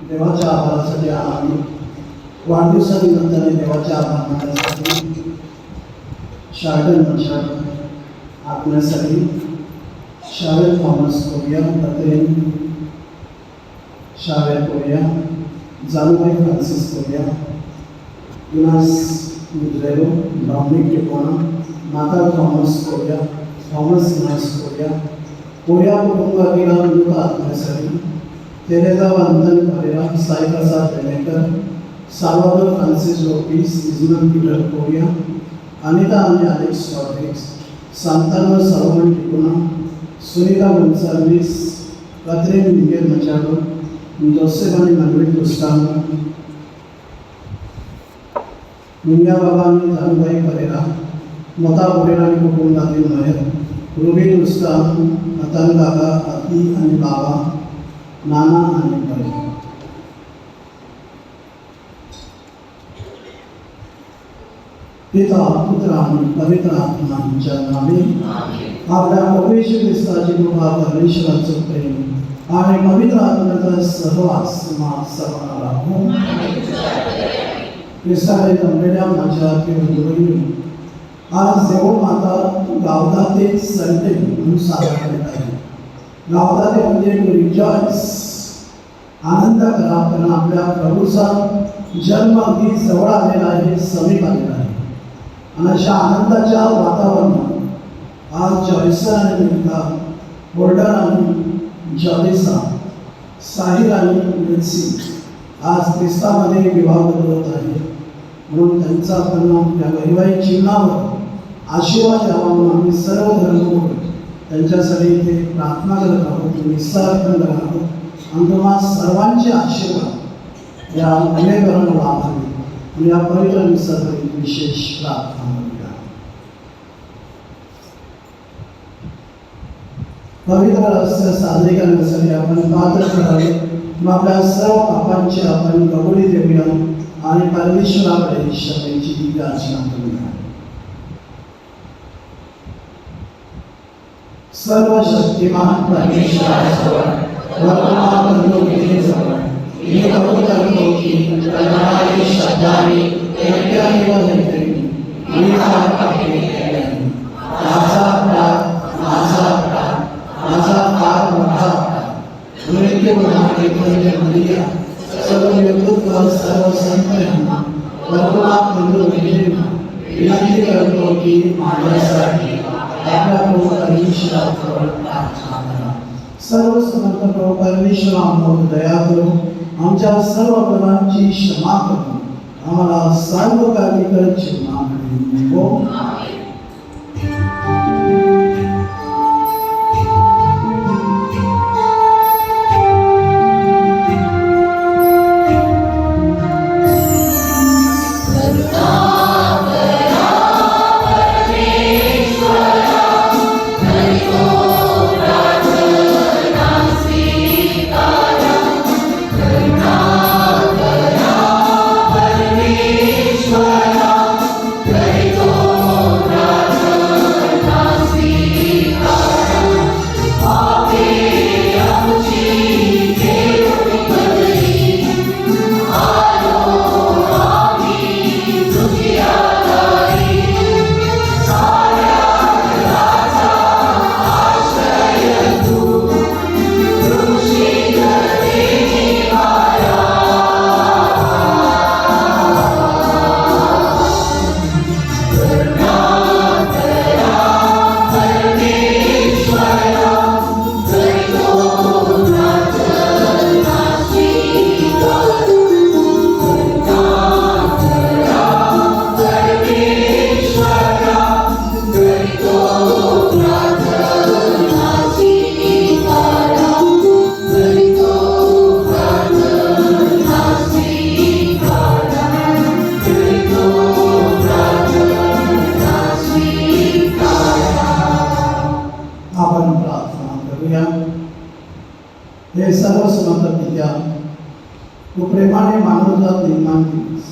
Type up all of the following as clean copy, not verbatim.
देवाच्या आभारासाठी आम्ही वाढदिवसानिमित्ताने देवाचे आभार मानण्यासाठी शार्डन मचाड आपल्यासाठी शावेल थॉमस कोरिया, तत्रेन शावेल कोरिया, जानुबाई फ्रान्सिस कोरिया, युनास मुद्रेलो, डॉमिनिक टिपोना, नाता थॉमस कोरिया, थॉमस युनास कोरिया, कोरिया कुटुंबातील मृत आत्म्यासाठी तेरेजा वंदन परेरा, साई प्रसाद बेनेकर, साल्वाडोर फ्रान्सिस लोपिस, इजमन पीटर कोरिया, अनिता आणि अलेक्स रॉड्रिग्स, सांतानो सलोमन टिकोना, सुनीता गोन्साल्विस, कत्रीन मिगेल मचाडो, जोसेफ आणि मनविट गुस्टानो, मुंग्या बाबा आणि जानुबाई परेरा, मोता परेरा आणि कुटुंबातील महेर, रुबीन उस्तान, नतन दादा, अति आणि बाबा, नाना आणि परे. पिता पुत्र आणि पवित्र आत्मा यांच्या नावे आपल्या प्रभू येशू ख्रिस्ताची कृपा, परमेश्वराचे प्रेम आणि पवित्र आत्म्याचा सहवास सर्वांना लाभो. ख्रिस्ताने जमलेल्या माझ्या बहिणी, आज देवमाता गावदाते संडे म्हणून साजरा करत आहे. गावदाते म्हणजे रिजॉइस, आनंद करा, कारण आपल्या प्रभूचा जन्म अगदी जवळ आलेला आहे, समीप आलेला आहे. आणि अशा आनंदाच्या वातावरणात आज जॉयसन आणि मिल्का, गोल्डन आणि जॉलिसा, साहिल आणि मिल्सी आज ख्रिस्तामध्ये विवाह बदलत आहे. म्हणून त्यांचा आपण आपल्या वैवाहिक जीवनावर आशीर्वाद द्यावा म्हणून आम्ही सर्व धर्म त्यांच्यासाठी इथे प्रार्थना करत आहोत, निस्सार करत आहोत. आणि तुम्हा सर्वांचे आशीर्वाद या अनेकांना लाभावे आणि या पवित्र निसर्गाची विशेष प्रार्थना करूया. पवित्र रहस्य साजरे करण्यासाठी आपण पात्र करावे. मग आपल्या सर्व पापांची आपण कबुली देऊया आणि परमेश्वराकडे क्षमेची याचना करूया. सर्वशक्तिमान परमेश्वराजवळ वर्तमान जवळ मी कबूल करतो की कल्पनाने शब्दाने ऐक्याने व नैतिक मी पापे केले. माझा फार मोठा मृत्यू म्हणूया सर्व नेतृत्व सर्व संत यांना वर्तमान विनंती करतो की माझ्यासाठी आपल्या प्रभू परमेश्वराजवळ प्रार्थना करा. सर्व समर्थ प्रभू परमेश्वर आम्हाला दया करू, आमच्या सर्व गुणांची क्षमा करू, आम्हाला सर्व कार्य जीवनाकडे हो. हे सर्व समर्थ पित्या, तू प्रेमाने मानवजात निर्माण केलीस.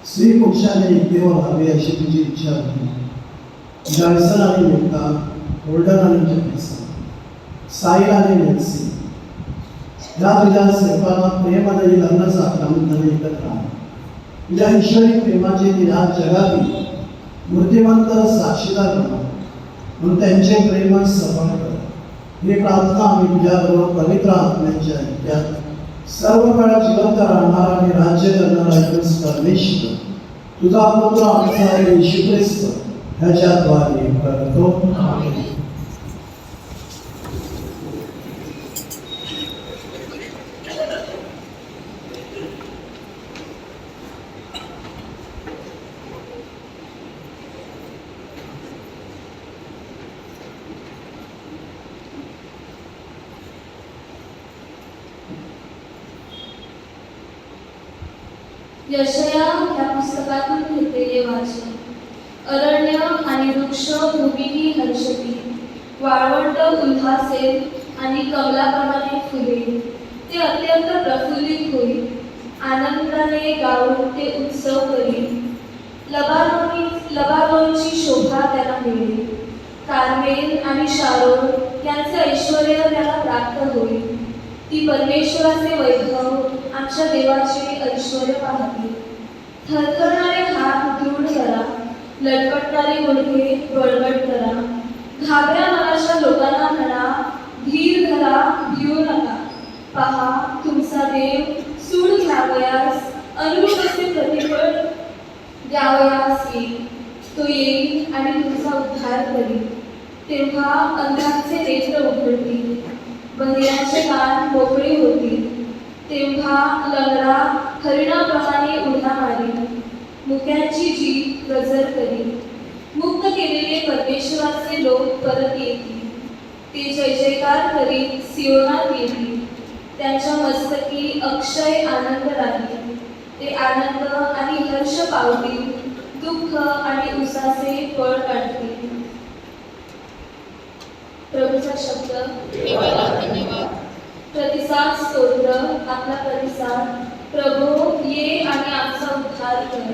स्त्री पुरुषाने एकदेव व्हावे अशी तुझी इच्छा होती. जॉयसन आणि मिल्का, गोल्डन आणि जॉलिसा, साहिल आणि मेल्सी, या तुझ्या सेवकांना प्रेमाने लग्न साखरामध्ये एकत्र आण. तुझ्या ईश्वरी प्रेमाचे या जगातील मूर्तिमंत साक्षीदार बना म्हणून त्यांचे प्रेम सफल कर. ही प्रार्थना आम्ही तुझ्याबरोबर पवित्र आत्म्याच्या ऐक्यात सर्व काळ जिवंत राहणारा आणि राज्य करणारा एकच परमेश्वर तुझा पुत्र आमचा येशू ख्रिस्त ह्याच्याद्वारे करतो. यशया या पुस्तकातून घेतलेले वाचन. अरण्य आणि वृक्ष भूमीही हर्षती, वाळवंट उल्हासेल आणि कमलाप्रमाणे फुलेल. ते अत्यंत प्रफुल्लित होईल, आनंदाने गाऊन ते उत्सव करील. लबानोनची शोभा त्याला मिळेल, कार्मेल आणि शारोन यांचे ऐश्वर्य त्याला प्राप्त होईल. ती परमेश्वराचे वैभव, आमच्या देवाचे ऐश्वर्य पाहतील. थरथरणारे हात दृढ करा, लटपटणारे गुडघे बळकट करा. घाबऱ्या मनाच्या लोकांना म्हणा, धीर धरा, भिवू नका. पहा, तुमचा देव सूड घ्यावयास, अनुरूप असे प्रतिफळ द्यावयास येईल. तो येईल आणि तुमचा उद्धार करील. तेव्हा अंधांचे नेत्र उघडतील, बहिऱ्यांचे कान मोकळे होतील. तेव्हा लंगडा हरिणाप्रमाणे उड्या मारील, मुक्यांची जीभ गजर करील. मुक्त केलेले परमेश्वराचे लोक परत येतील. ते जय जयकार करीत सियोनात येतील. त्यांच्या मस्तकी अक्षय आनंद राहील. ते आनंद आणि हर्ष पावतील, दुःख आणि उसाचे फळ काढतील. प्रभूचा शब्द. प्रतिसाद स्तोत्र. आपला प्रतिसाद. प्रभू ये आणि आमचा उद्धार कर.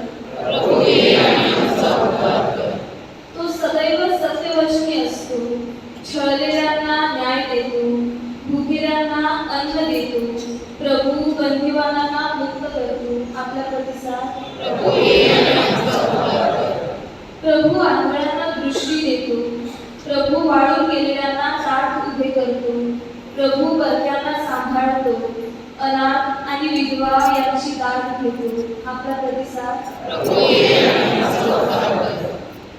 तो सदैव सत्यवचनी असतो, छळलेल्यांना न्याय देतो, भुकेल्यांना अन्न देतो. प्रभू बंदिवानांना मुक्त करतो. आपला प्रतिसाद. प्रभू आंधळ्यांना दृष्टी देतो. प्रभू वाळून गेलेल्यांना ताठ उभे करतो. प्रभू परक्यांना सांभाळतो, अनाथ आणि विधवा यांची दाद घेतो. आपला प्रतिसाद.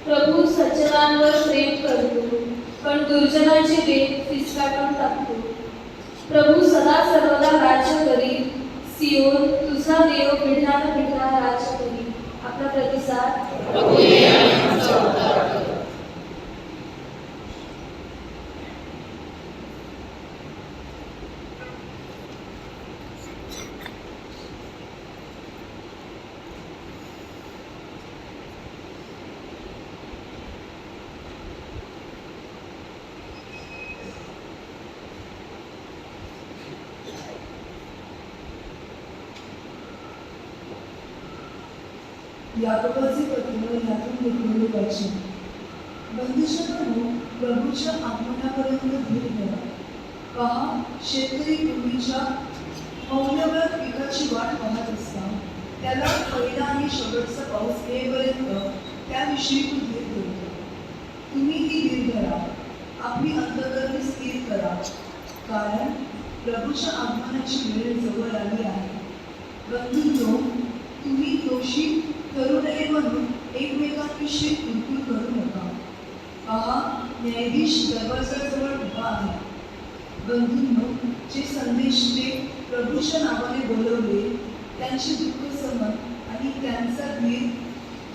प्रभू सज्जनांवर प्रेम करतो, पण दुर्जनांचे बेत फिसकाटून टाकतो. प्रभू सदा सर्वदा राज्य करील, सियोन तुझा देव पिढ्यान पिढ्या राज्य करील. आपला प्रतिसाद. याकोबाचे पत्र यातून घेतलेले वाचन. बंदिशांनो, प्रभूच्या आगमनापर्यंत धीर धरा. पहा, शेतकरी पूर्वीच्या मौल्यवान पिकाची वाट पाहत असता. त्याला पहिला आणि शेवटचा पाऊस येईपर्यंत त्याविषयी तो धीर धरतो. तुम्हीही धीर धरा, आपली अंतःकरणे स्थिर करा, कारण प्रभूच्या आगमनाची वेळ जवळ आली आहे. बंधूंनो, तुम्ही दोषी करू नये म्हणून एकमेकांविषयी कुरकुर करू नका. पहा, न्यायाधीश दरवाजाजवळ उभा आहे. बंधूंनो, जे संदेशने प्रभूच्या नावाने बोलवले त्यांचे दुःख सहन आणि त्यांचा धीर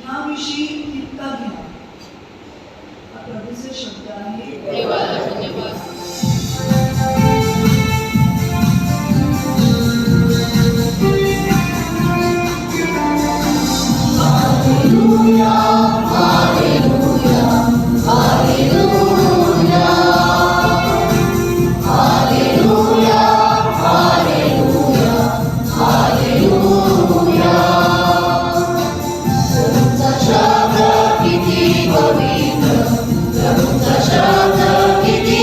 ह्याविषयी तितका घ्या. हा प्रभूचा शब्द आहे. Pavitra, Prabhupada Shaka, Kiti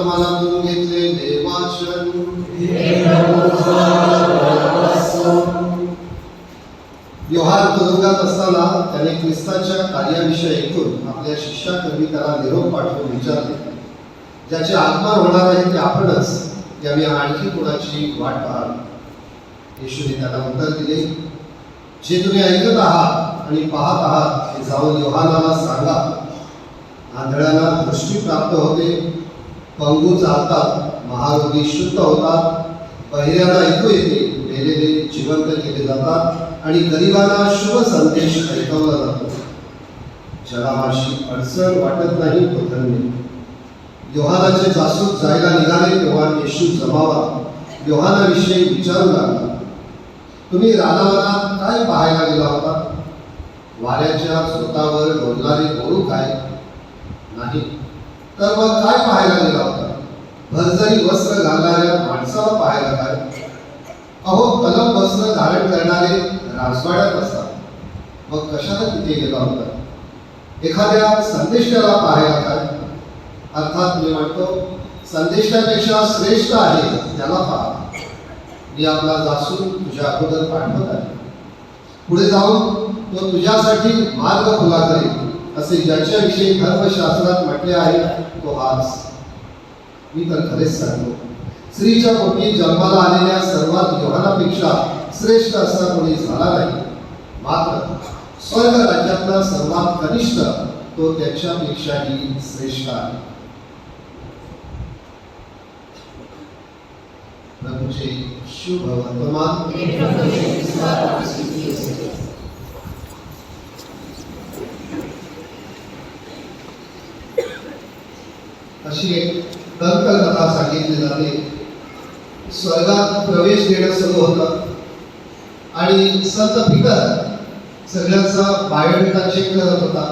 वर्तमानातून घेतलेले वाचन. योहान तुरुंगात असताना त्याने ख्रिस्ताच्या कार्याविषयी ऐकून आपल्या शिष्याकरवी त्याला निरोप पाठवून विचारले, ज्याचे आगमन होणार आहे ते आपणच, या मी आणखी कोणाची वाट पाहाल? येशूने त्याला उत्तर दिले, जे तुम्ही ऐकत आहात आणि पाहत आहात ते जाऊन योहानाला सांगा. आंधळ्यांना दृष्टी प्राप्त होते, पंगू चालतात, महारोगी शुद्ध होतात, बहिऱ्यांना ऐकू येते, मेलेले जिवंत केले जातात आणि गरिबांना शुभ संदेश ऐकवला जातो. ज्याला अशी अडचण वाटत नाही तो धन्य. योहानाचे जासूस जायला निघाले तेव्हा येशू जमावा योहानाविषयी विचारू लागला, तुम्ही रानावनात काय पाहायला गेला होता? वाऱ्याच्या झोतावर डोलणारे गोरू काय? नाही. तर मग काय पाहायला गेला होता? भरजरी वस्त्र घालणाऱ्या माणसाला पाहायला काय? अहो, कलम वस्त्र धारण करणारे राजवाड्यात असतात. मग कशाला तिथे गेला होता? एखाद्या संदेष्टाला पाहायला काय? अर्थात मी म्हणतो, संदेष्टापेक्षा श्रेष्ठ आहे त्याला पहा. मी आपला जासूस तुझ्या अगोदर पाठवत आहे. पुढे जाऊन तो तुझ्यासाठी मार्ग खुला करेल, असे ज्याच्याविषयी धर्मशास्त्रात म्हटले आहे तो हाच. मी तर खरेच सांगतो, स्त्रीच्या पोटी जन्माला आलेल्या सर्वात योहानापेक्षा श्रेष्ठ असा कोणी झाला नाही. मात्र स्वर्ग राज्यातला सर्वात कनिष्ठ तो त्याच्यापेक्षाही श्रेष्ठ आहे. प्रभूचे शुभ वर्तमान. अशी एक दंतकथा सांगितली जाते. स्वर्गात प्रवेश देणं सुरू होतं आणि संत पीटर सगळ्यांचा बायोडेटा चेक करत होता.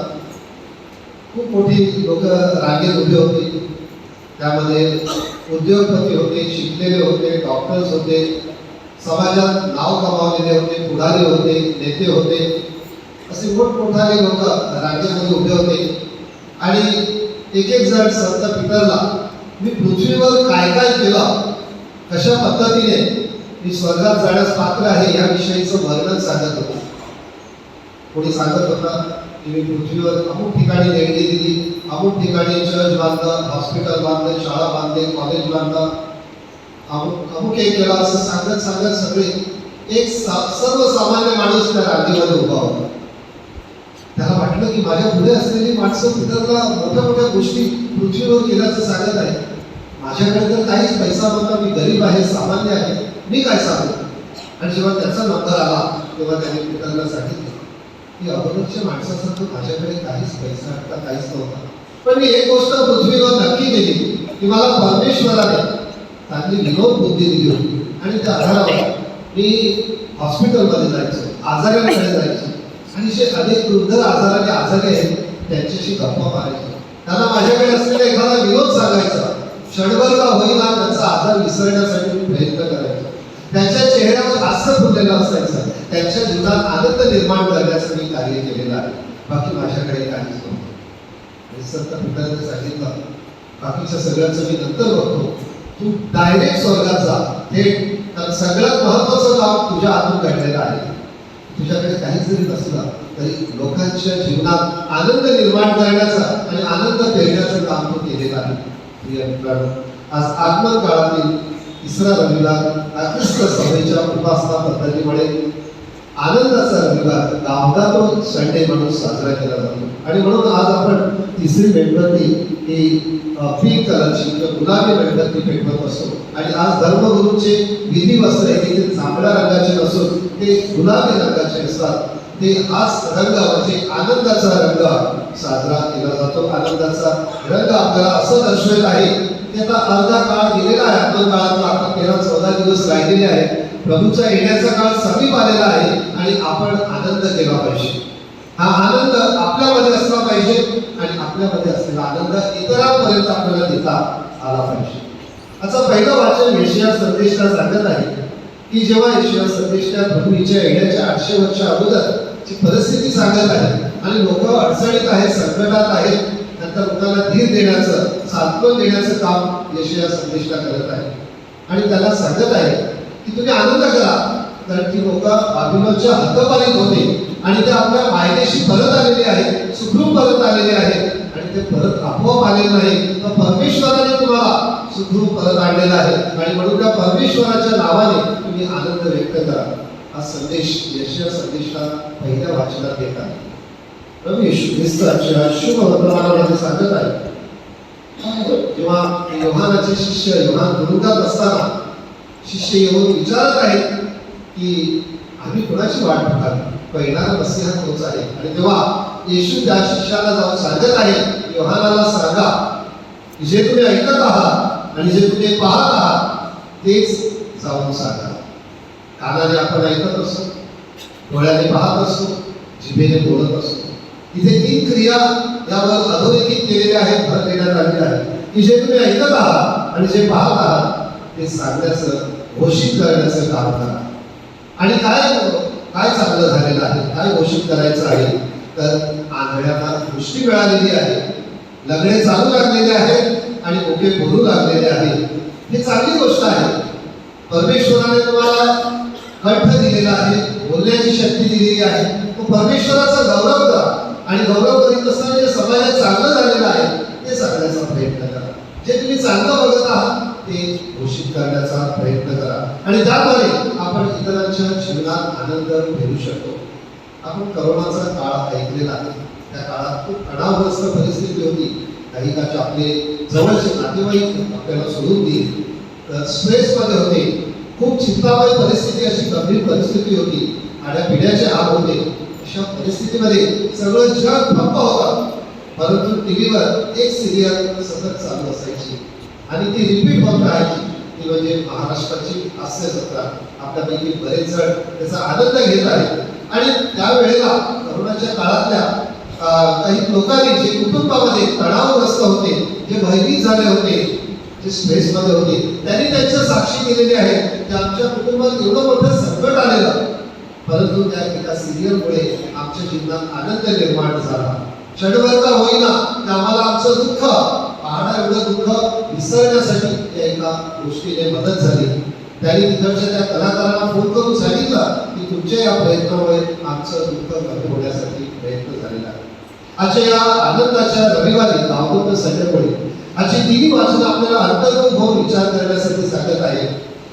खूप मोठी लोक रांगेत उभी होती. त्यामध्ये उद्योगपती होते, शिकलेले होते, डॉक्टर्स होते, समाजात नाव कमावलेले होते, पुढारी होते, नेते होते, असे मोठमोठाले लोक रांगेमध्ये उभे होते. आणि एक एक जण संत पीटरला मी पृथ्वीवर काय काय केलं, कशा पद्धतीने मी स्वर्गात जाण्यास पात्र आहे याविषयीचं वर्णन सांगत होतं. कोणी सांगत होता की मी पृथ्वीवर अमुक ठिकाणी देणगी दिली, अमुक ठिकाणी चर्च बांधलं, हॉस्पिटल बांधलं, शाळा बांधले, कॉलेज बांधलं, अमुक एक केला, असं सांगत सांगत सगळे एक सर्वसामान्य माणूस त्या रांगेमध्ये उभा होता. त्याला वाटलं की माझ्या पुढे असलेली माणसं पीटरला मोठ्या मोठ्या गोष्टी पृथ्वीवर केल्याचं सांगत आहे. माझ्याकडे तर काहीच पैसा नव्हता, मी गरीब आहे, सामान्य आहे, मी काय सांगू? आणि जेव्हा त्याचा नंबर आला तेव्हा त्याने पीटरला सांगितलं की अगोदरच्या माणसासारखं माझ्याकडे काहीच पैसा आता काहीच नव्हता, पण मी एक गोष्ट पृथ्वीवर नक्की केली की मला परमेश्वराने चांगली विनोद बुद्धी दिली होती आणि त्या आधारावर मी हॉस्पिटलमध्ये जायचो, आजारांकडे जायचो आणि जे अनेक वृद्ध आजाराने आजारी आहेत त्यांच्याशी गप्पा मारायचो. त्यांना माझ्याकडे असलेला एखादा विनोद सांगायचा, क्षणभर का होईना त्यांचा आजार विसरण्यासाठी मी प्रयत्न करायचो. त्यांच्या चेहऱ्यावर हास्य फुललेलं असायचं, त्यांच्या जीवनात आनंद निर्माण करण्याचं मी कार्य केलेलं आहे. बाकी माझ्याकडे काहीच नव्हतं. आणि संत पीटरने सांगितलं, बाकीच्या सगळ्यांचं मी नंतर बघतो, तू डायरेक्ट स्वर्गात जा, थेट. तर सगळ्यात महत्वाचं काम तुझ्या हातून घडलेलं आहे. तुझ्याकडे काहीच जरी नसलं तरी लोकांच्या जीवनात आनंद निर्माण करण्याचं आणि आनंद पेरण्याचं काम तू केलेलं आहे. प्रिय मित्रांनो, आज आगमन काळातील तिसरा रविवार ख्रिस्त सभेच्या उपासना पद्धतीमुळे आनंदाचा रविवार, गावदातो संडे म्हणून साजरा केला जातो. आणि म्हणून आज आपण तिसरी मेणबत्ती ही पिंक कलरची किंवा गुलाबी मेणबत्ती पेटवत असतो. आणि आज धर्मगुरूंचे विधी वस्त्र हे जांभळ्या रंगाचे नसून ते गुलाबी रंगाचे असतात. ते हाच रंग म्हणजे आनंदाचा रंग साजरा केला जातो. आनंदाचा रंग आपल्याला असं दर्शवत आहे की आता अर्धा काळ गेलेला आहे, आगमन काळातला आता 13-14 दिवस राहिलेले आहेत. प्रभूच्या येण्याचा काळ समीप आलेला आहे आणि आपण आनंद केला पाहिजे. हा आनंद आपल्यामध्ये असला पाहिजे आणि आपल्यामध्ये असलेला आनंद इतरांपर्यंत आपल्याला देता आला पाहिजे. आता पहिलं वाचन यशाया संदेशला सांगत आहे की जेव्हा यशाया संदेशच्या प्रभूच्या येण्याच्या 800 वर्षा अगोदरची परिस्थिती सांगत आहे आणि लोक अडचणीत आहेत, संकटात आहेत, त्यानंतर लोकांना धीर देण्याचं, सांत्वन देण्याचं काम यशया संदेष्टा करत आहे. आणि त्याला सांगत आहे की तुम्ही आनंद करा, कारण ती लोक बाबिलोनच्या हद्दपारीत होते आणि ते आपल्या मायदेशी परत आलेले आहेत, सुखरूप परत आलेले आहेत. आणि ते परत आपोआप आलेले नाही, तर परमेश्वराने तुम्हाला सुखरूप परत आणलेलं आहे. आणि म्हणून त्या परमेश्वराच्या नावाने तुम्ही आनंद व्यक्त करा. हा संदेश यशया संदेशा पहिल्या वाचनात देत आहे. प्रभू येशू ख्रिस्ताच्या शुभ वर्तमानामध्ये सांगत आहे. जेव्हा योहानाचे शिष्य योहान तुरुंगात असताना शिष्य येऊन विचारत आहेत की आम्ही कोणाची वाट बघावी, पहिला मसीहा तोच आहे. आणि तेव्हा येशू त्या शिष्याला जाऊन सांगत आहे, योहानाला सांगा की जे तुम्ही ऐकत आहात आणि जे तुम्ही पाहत आहात तेच जाऊन सांगा. कानाने आपण ऐकत असतो, डोळ्याने पाहत असतो, जिभेने बोलत असतो. इथे 3 क्रिया यावर अधोरेखित केलेल्या आहेत, भर देण्यात आलेला आहे की जे तुम्ही ऐकत आहात आणि जे पाहत आहात ते सांगण्याचं, घोषित करण्याचं काम करा. आणि काय चांगलं झालेलं आहे, काय घोषित करायचं आहे, तर आंधळ्यांना दृष्टी मिळालेली आहे, लग्ने चालू लागलेले आहेत आणि ओके बोलू लागलेले आहेत. ही चांगली गोष्ट आहे. परमेश्वराने तुम्हाला कंठ दिलेला आहे, बोलण्याची शक्ती दिलेली आहे. तो परमेश्वराचा गौरव करा आणि गौरव करीत असताना जे समाजात चांगलं झालेलं आहे ते सांगण्याचा प्रयत्न करा. जे तुम्ही चांगलं बघत आहात ते घोषित करण्याचा प्रयत्न करा. आणि त्याद्वारे आपण इतरांच्या जीवनात आनंद मिळवू शकतो. आपण करोनाचा काळ ऐकलेला आहे. त्या काळात खूप तणावग्रस्त परिस्थिती होती. काही काळचे आपले जवळचे नातेवाईक आपल्याला सोडून दिले, तर स्ट्रेसमध्ये होते. खूप चिंतामय परिस्थिती, अशी गंभीर परिस्थिती होती. पिढ्याचे हाल होते. अशा परिस्थितीमध्ये सगळं जग ठप्प होतं, परंतु टीव्हीवर एक सिरियल सतत चालू असायची आणि ती रिपीट होत राहायची. ती म्हणजे महाराष्ट्राची हास्य जत्रा. आपल्यापैकी बरेच जण त्याचा आनंद घेत आहेत. आणि त्यावेळेला करोनाच्या काळातल्या काही लोकांनी जे कुटुंबामध्ये तणावग्रस्त होते, जे भयभीत झाले होते, जे स्ट्रेसमध्ये होते, त्यांनी त्यांच्या साक्षी दिलेली आहे की आमच्या कुटुंबात एवढं मोठं संकट आलेलं, परंतु त्या एका सिरियलमुळे आमच्या जीवनात आनंद निर्माण झाला. क्षणभर का होईना आम्हाला आमचं दुःख, पाहणं एवढं दुःख विसरण्यासाठी त्या एका गोष्टीने मदत झाली. त्यांनी तिकडच्या त्या कलाकारांना फोन करून सांगितलं की तुमच्या या प्रयत्नामुळे आमचं दुःख कमी होण्यासाठी प्रयत्न झालेला आहे. आजच्या या आनंदाच्या रविवारी दावत संध्याकाळी आजची 3 वाचनं आपल्याला अंतर्मुख होऊन विचार करण्यासाठी सांगत आहे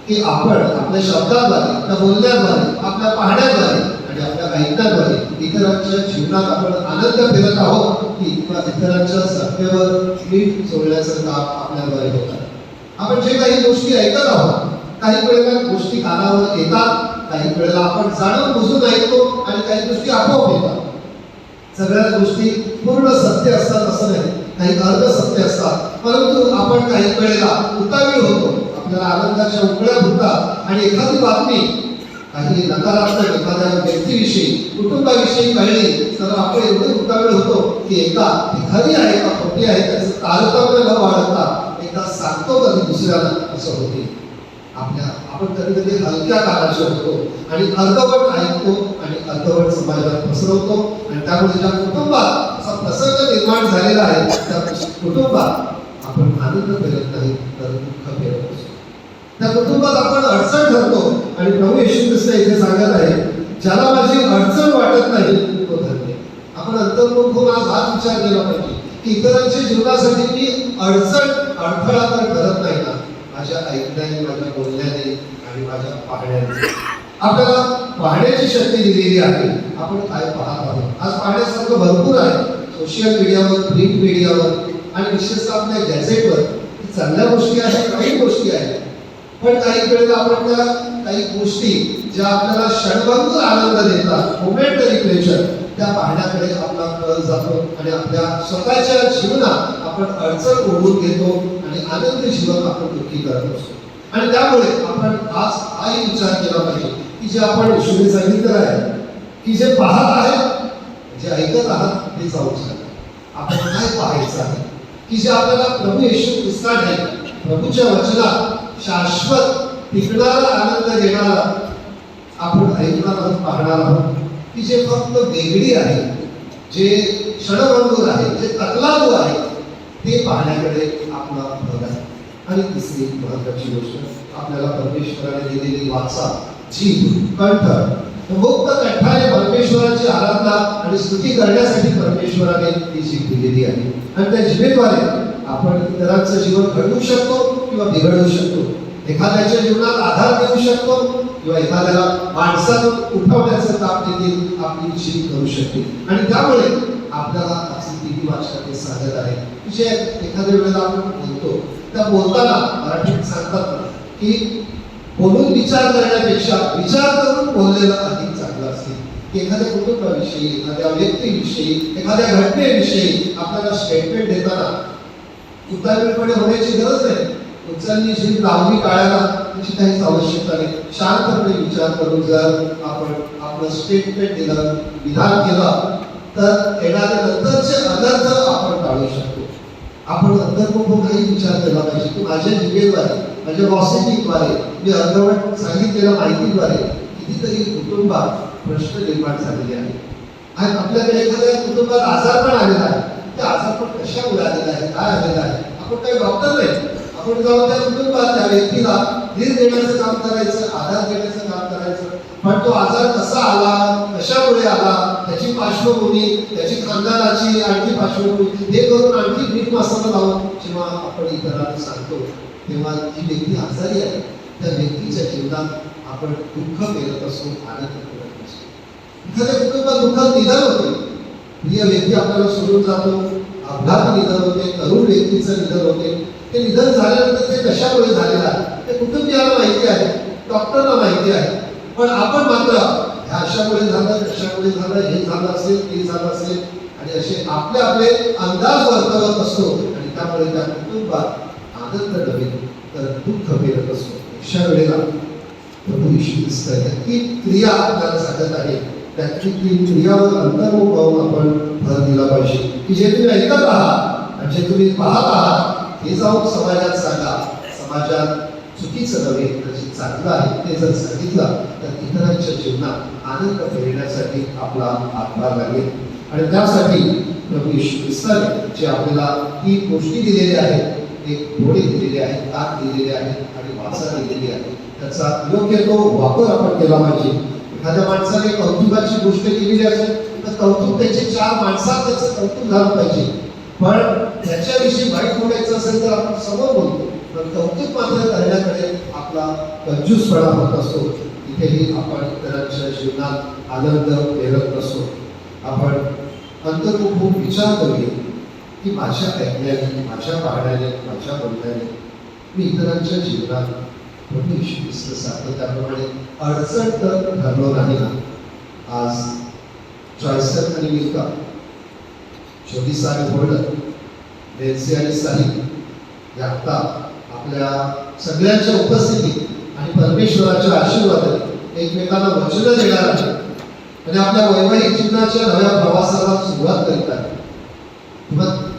की आपण आपल्या शब्दाद्वारे, आपल्या बोलण्याद्वारे, आपल्या पाहण्याद्वारे आणि आपल्या ऐकण्याद्वारे इतरांच्या जीवनात आपण आनंद फिरत आहोत की इतरांच्या सत्तेवर मीठ जोडण्याचं काम आपल्याद्वारे होत आहे. आपण जे काही गोष्टी ऐकत आहोत, काही वेळेला गोष्टी कानावर येतात, काही वेळेला आपण जाणून बुजून ऐकतो आणि काही गोष्टी आपोआप येतात. सगळ्याच गोष्टी पूर्ण सत्य असतात असं नाही, काही अर्ध सत्य असतात. परंतु आपण काही वेळेला उतावीळ होतो, आपल्याला आनंदाच्या उकळ्या फुटतात आणि एखादी बातमी काही नकारात्मक एखाद्या व्यक्तीविषयी, कुटुंबाविषयी कळली तर आपण एवढे उतावीळ होतो की एकदा ती खरी आहे का खोटी आहे त्याचं तारतम्य न बाळगता एकदा सांगतो कधी दुसऱ्याला असं होते. आपण कधी कधी हलक्या कानाचे होतो आणि अर्धवट ऐकतो आणि अर्धवट समाजात पसरवतो. आणि त्यामुळे ज्या कुटुंबात असा प्रसंग निर्माण झालेला आहे त्या कुटुंबात आपण आनंद पेरत नाही तर दुःख पेरत असतो. त्या कुटुंबात आपण अडचण ठरतो. आणि प्रभू येशू ख्रिस्त इथे सांगत आहे, ज्याला माझी अडचण वाटत नाही तो धन्य. आपण अंतर्मुख होऊन आज हाच विचार केला पाहिजे की इतरांच्या जीवनासाठी मी अडथळा तर करत नाही ना, माझ्या ऐकण्याने, माझ्या बोलण्याने आणि माझ्या पाहण्याने. आपल्याला पाहण्याची शक्ती दिलेली आहे. आपण काय पाहत आहोत? आज पाहण्यासारखं भरपूर आहे. सोशल मीडियावर, प्रिंट मीडियावर आणि विशेषतः आपल्या गॅझेटवर चांगल्या गोष्टी आहेत, काही गोष्टी आहेत. पण काही वेळेला आपण त्या काही गोष्टी ज्या आपल्याला क्षणभंगूर आनंद देतात, मोमेंटरी प्लेजर, त्या पाहण्याकडे आपला कल जातो आणि आपल्या स्वतःच्या जीवनात आपण अडचण ओढून घेतो आणि आनंदी जीवन आपण दुःखी करत असतो. आणि त्यामुळे आपण आज हाही विचार केला पाहिजे की जे आपण येशूने सांगितलं आहे की जे पाहत आहेत, जे ऐकत आहात ते जाऊन सांगा. आपण काय पाहायचं आहे की जे आपल्याला प्रभू येशू ख्रिस्ताने प्रभूच्या वचनात शाश्वत टिकणारा आनंद देणारा आपण ऐकणार आहोत, पाहणार आहोत की जे फक्त वेगळी आहे, जे क्षणभंगूर आहे, जे तकलादू आहे, ते पाहण्याकडे आपला भर आहे. आणि तिसरी महत्वाची गोष्ट, आपल्याला परमेश्वराने दिलेली वाचा, जीभ, कंठ, मुक्त कंठाने परमेश्वराची आराधना आणि स्तुती करण्यासाठी परमेश्वराने ती जीभ दिलेली आहे. आणि त्या जीभेद्वारे आपण इतरांचं जीवन घडवू शकतो किंवा बिघडवू शकतो. एखाद्याच्या जीवनात आधार देऊ शकतो किंवा एखाद्याला माणसानं उठवण्याचं काम देखील आपली जीभ करू शकते. आणि त्यामुळे आपल्याला अशी तिन्ही वाचा ते सांगत आहे की जे एखाद्या वेळेला आपण बोलतो, त्या बोलताना मराठीत सांगतात ना की बोलून विचार करण्यापेक्षा विचार करून बोललेलं अधिक चांगलं असते. की एखाद्या कुटुंबाविषयी, एखाद्या व्यक्तीविषयी, एखाद्या घटनेविषयी आपल्याला स्टेटमेंट देताना उतावीळपणे होण्याची गरज नाही. उचलली जीभ लावली टाळ्याला त्याची काहीच आवश्यकता नाही. शांतपणे विचार करून जर आपण आपलं स्टेटमेंट दिलं, विधान केलं, तर येणारे नंतरचे अनर्थ आपण टाळू शकतो. आपण अंतर्मुख काही विचार केला पाहिजे की माझ्या जीभेद्वारे, माझ्या गॉसिपिंगद्वारे, मी अर्धवट सांगितलेल्या माहितीद्वारे कितीतरी कुटुंबात प्रश्न निर्माण झालेले आहेत. आणि आपल्याकडे एखाद्या कुटुंबात आजारपण आलेला आहे. ते आजारपण कशामुळे आलेलं आहे, काय आलेलं आहे, आपण काही डॉक्टर नाही. आपण जाऊन त्या कुटुंबात त्या व्यक्तीला धीर देण्याचं काम करायचं, आधार देण्याचं काम करायचं. पण तो आजार कसा आला, कशामुळे आला, त्याची पार्श्वभूमी, त्याची खानदानाची आणखी पार्श्वभूमी हे करून आणखी मीठ मसाला लावून जेव्हा आपण इतरांना सांगतो, तेव्हा जी व्यक्ती आजारी आहे त्या व्यक्तीच्या जीवनात आपण दुःख पेरत असतो, आनंद करत असतो. एखाद्या कुटुंबात दुःखात निधन होते, प्रिय व्यक्ती आपल्याला सोडून जातो, अपघात निधन होते, तरुण व्यक्तीचं निधन होते. ते निधन झाल्यानंतर ते कशामुळे झालेलं आहे ते कुटुंबियाला माहिती आहे, डॉक्टरला माहिती आहे. पण आपण मात्र ह्या अशामुळे झालं, कशामुळे झालं, हे झालं असेल, ते झालं असेल आणि असे आपले आपले अंदाज वर्तवत असतो. आणि त्यामुळे त्या कुटुंबात आनंद नव्हे तर दुःख पेरत असतो. अशा वेळेला प्रभू येशू ख्रिस्त नक्की क्रिया आपल्याला सांगत आहे. त्याची क्रियावर अंतर्मुख होऊन आपण भर दिला पाहिजे की जे तुम्ही ऐकत आहात आणि जे तुम्ही पाहत आहात हे जाऊन समाजात सांगा. समाजात चुकीचं नव्हे तर जे चांगलं आहे ते जर सांगितलं तर इतरांच्या जीवनात आनंद पेरण्यासाठी आपला हातभार लागेल. आणि त्यासाठी प्रभू येशू ख्रिस्ताने जे आपल्याला ही गोष्टी दिलेल्या आहेत, एक डोळे दिलेले आहेत, कान दिलेले आहेत आणि वाचा दिलेली आहे, त्याचा योग्य तो वापर आपण केला पाहिजे. एखाद्या माणसाने कौतुकाची गोष्ट केलेली असेल तर कौतुक त्याचे चार माणसात त्याचं कौतुक झालं पाहिजे. पण त्याच्याविषयी वाईट बोलायचं असेल तर आपण समोर बोलतो, पण कौतुक मात्र करण्याकडे आपला कंजूसपणा होत असतो. तिथेही आपण इतरांच्या जीवनात आनंद पेरत नसतो. आपण अंतर्मुख विचार करूया की माझ्या ऐकण्याने, माझ्या पाहण्याने, माझ्या बोलण्याने मी इतरांच्या जीवनात प्रभू येशू ख्रिस्त सांगतो त्याप्रमाणे अडचण तर ठरलो नाही ना. आज जॉयसन आणि मिल्का, ज्योतिष आणि होल्डर, नेन्सी आणि साहिल या आता आपल्या सगळ्यांच्या उपस्थितीत आणि परमेश्वराच्या आशीर्वादाने एकमेकांना वचन देणार आहे आणि आपल्या वैवाहिक जीवनाच्या नव्या प्रवासाला सुरुवात करीत आहे. मग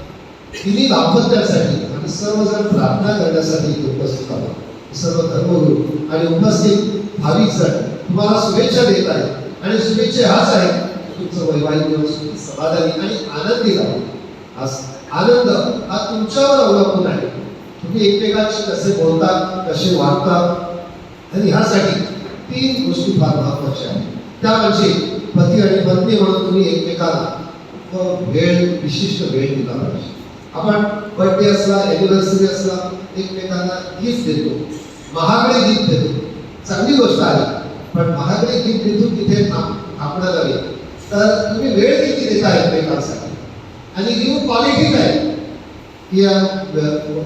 तिन्ही दाम्पत्यासाठी आणि सर्वजण प्रार्थना करण्यासाठी उपस्थित आहोत. सर्व धर्मगुरू आणि उपस्थित भाविक जण तुम्हाला शुभेच्छा देत आहेत आणि शुभेच्छा ह्याच आहेत तुमचं वैवाहिक जीवन समाधानी आणि आनंदी राहू. आज आनंद हा तुमच्यावर अवलंबून आहे. तुम्ही एकमेकांशी कसे बोलतात, कसे वागतात आणि ह्यासाठी तीन गोष्टी फार महत्वाच्या आहेत. त्या म्हणजे पती आणि पत्नी म्हणून तुम्ही एकमेकांना विशिष्ट वेळ दिला पाहिजे. आपण बर्थडे असला, एनिव्हर्सरी असला एकमेकांना गिफ्ट देतो, महागडे गिफ्ट देतो, चांगली गोष्ट आहे. पण महागडे गिफ्ट देतो तिथे थांबणं नव्हे तर तुम्ही वेळ किती देता एकमेकांसाठी आणि गिव्ह क्वालिटी काय की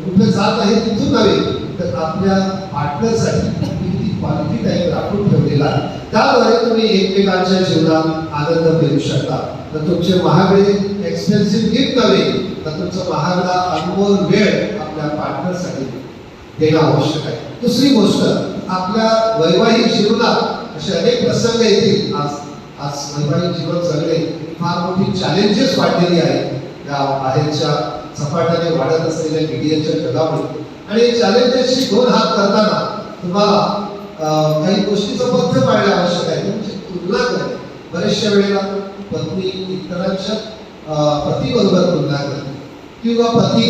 कुठे जात आहे तिथून नव्हे तर आपल्या पार्टनरसाठी किती क्वालिटी टाईम राखून ठेवलेला आहे. त्याद्वारे तुम्ही एकमेकांच्या जीवनात आनंद पेरू शकता. तर तुमचे महागडे एक्सपेन्सिव्ह गिफ्ट नव्हे तर तुमचा महागडा अनमोल वेळ आपल्या पार्टनरसाठी देणं आवश्यक आहे. दुसरी गोष्ट, आपल्या वैवाहिक जीवनात असे अनेक प्रसंग येतील. आज वैवाहिक जीवन जगणे फार मोठी चॅलेंजेस वाढलेली आहेत या बाहेरच्या झपाट्याने वाढत असलेल्या मीडियाच्या जगामुळे. आणि चॅलेंजेसशी दोन हात करताना तुम्हाला काही गोष्टीचं पथ्य पाळणे आवश्यक आहे. तुमची तुलना करणे. बऱ्याचशा वेळेला पत्नी इतरांच्या पतीबरोबर तुलना करते किंवा पती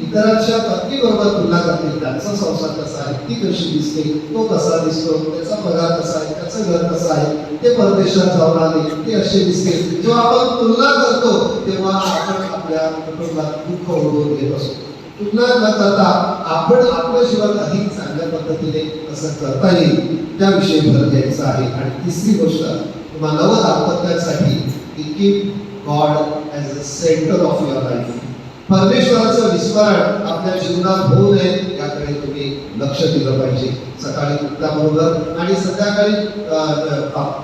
इतरांच्या पत्नीबरोबर तुलना करतील, त्यांचा संसार कसा आहे, ती कशी दिसते, तो कसा दिसतो, त्याचा पगार कसा आहे, त्याचं घर कसं आहे, ते परदेशात जाऊन आले, ते असे दिसते. जेव्हा आपण तुलना करतो तेव्हा आपण आपल्या कुटुंबात दुःख ओढवून घेत असतो. तुलना न करता आपण आपलं जीवन अधिक चांगल्या पद्धतीने कसं करता येईल त्याविषयी भर द्यायचा आहे. आणि तिसरी गोष्ट, तुम्हाला नव दाम्पत्यासाठी keep God as a centre of your life. परमेश्वराचं विस्मरण आपल्या जीवनात होऊ नये याकडे तुम्ही लक्ष दिलं पाहिजे. सकाळी उठल्याबरोबर आणि संध्याकाळी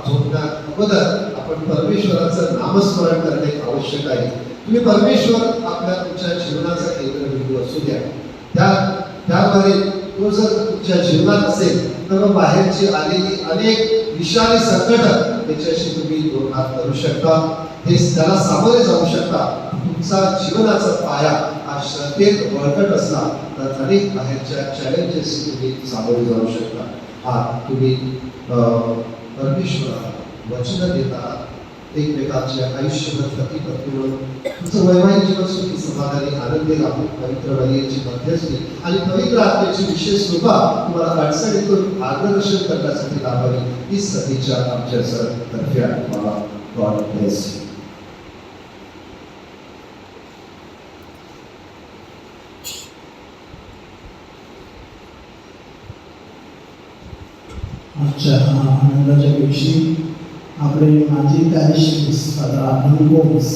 झोपण्या अगोदर आपण परमेश्वराचं नामस्मरण करणे आवश्यक आहे. तुम्ही परमेश्वर आपल्या तुमच्या जीवनाचा केंद्रबिंदू असू द्या. त्याद्वारे तो जर तुमच्या जीवनात असेल तर बाहेरची आलेली अनेक विषारी संकट त्याच्याशी तुम्ही दोन हात करू शकता, हे त्याला सामोरे जाऊ शकता. तुमचा जीवनाचा पाया हा श्रद्धेत बळकट असला तर अनेक बाहेरच्या चॅलेंजेसशी तुम्ही सामोरे जाऊ शकता. हा तुम्ही परमेश्वराला वचन देता एकमेकांच्या आयुष्यभर पती पत्नी म्हणून तुमचं वैवाहिक जीवन सुखी समाधानी आनंदी लाभो. पवित्र बलियेची मध्यस्थी आणि पवित्र आत्म्याची विशेष कृपा तुम्हाला अडचणीतून मार्गदर्शन करण्यासाठी लाभावी ही सतीच्या आमच्या तर्फे तुम्हाला गॉड ब्लेस. आजच्या आनंदाच्या दिवशी आपले माजी पॅरिश फादर आनंद गोम्स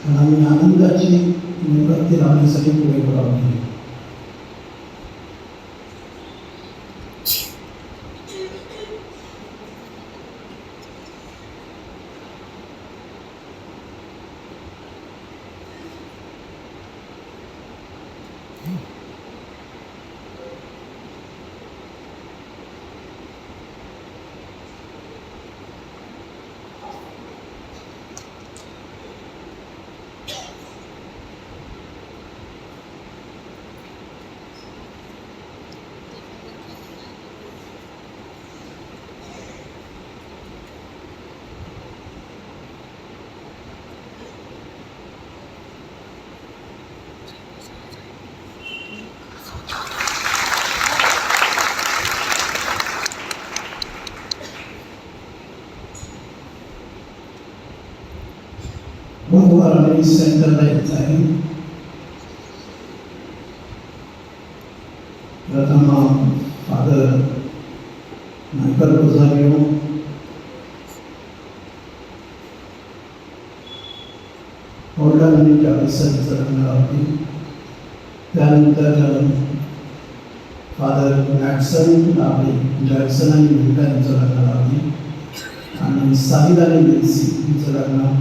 आणि आनंदाची मेणबत्ती लावण्यासाठी पुढे बोलावले. बुधवार सेंटरला यायचं आहे. प्रथम फादर मायकल रोझारियो, होल्डन आणि जॉन्सनचं लग्न लावतील. त्यानंतर फादर मॅक्सन लावली, जॉन्सन आणि मिल्टन यांचं लग्न लावली. आणि साहिल आणि विल्सी यांचं लग्न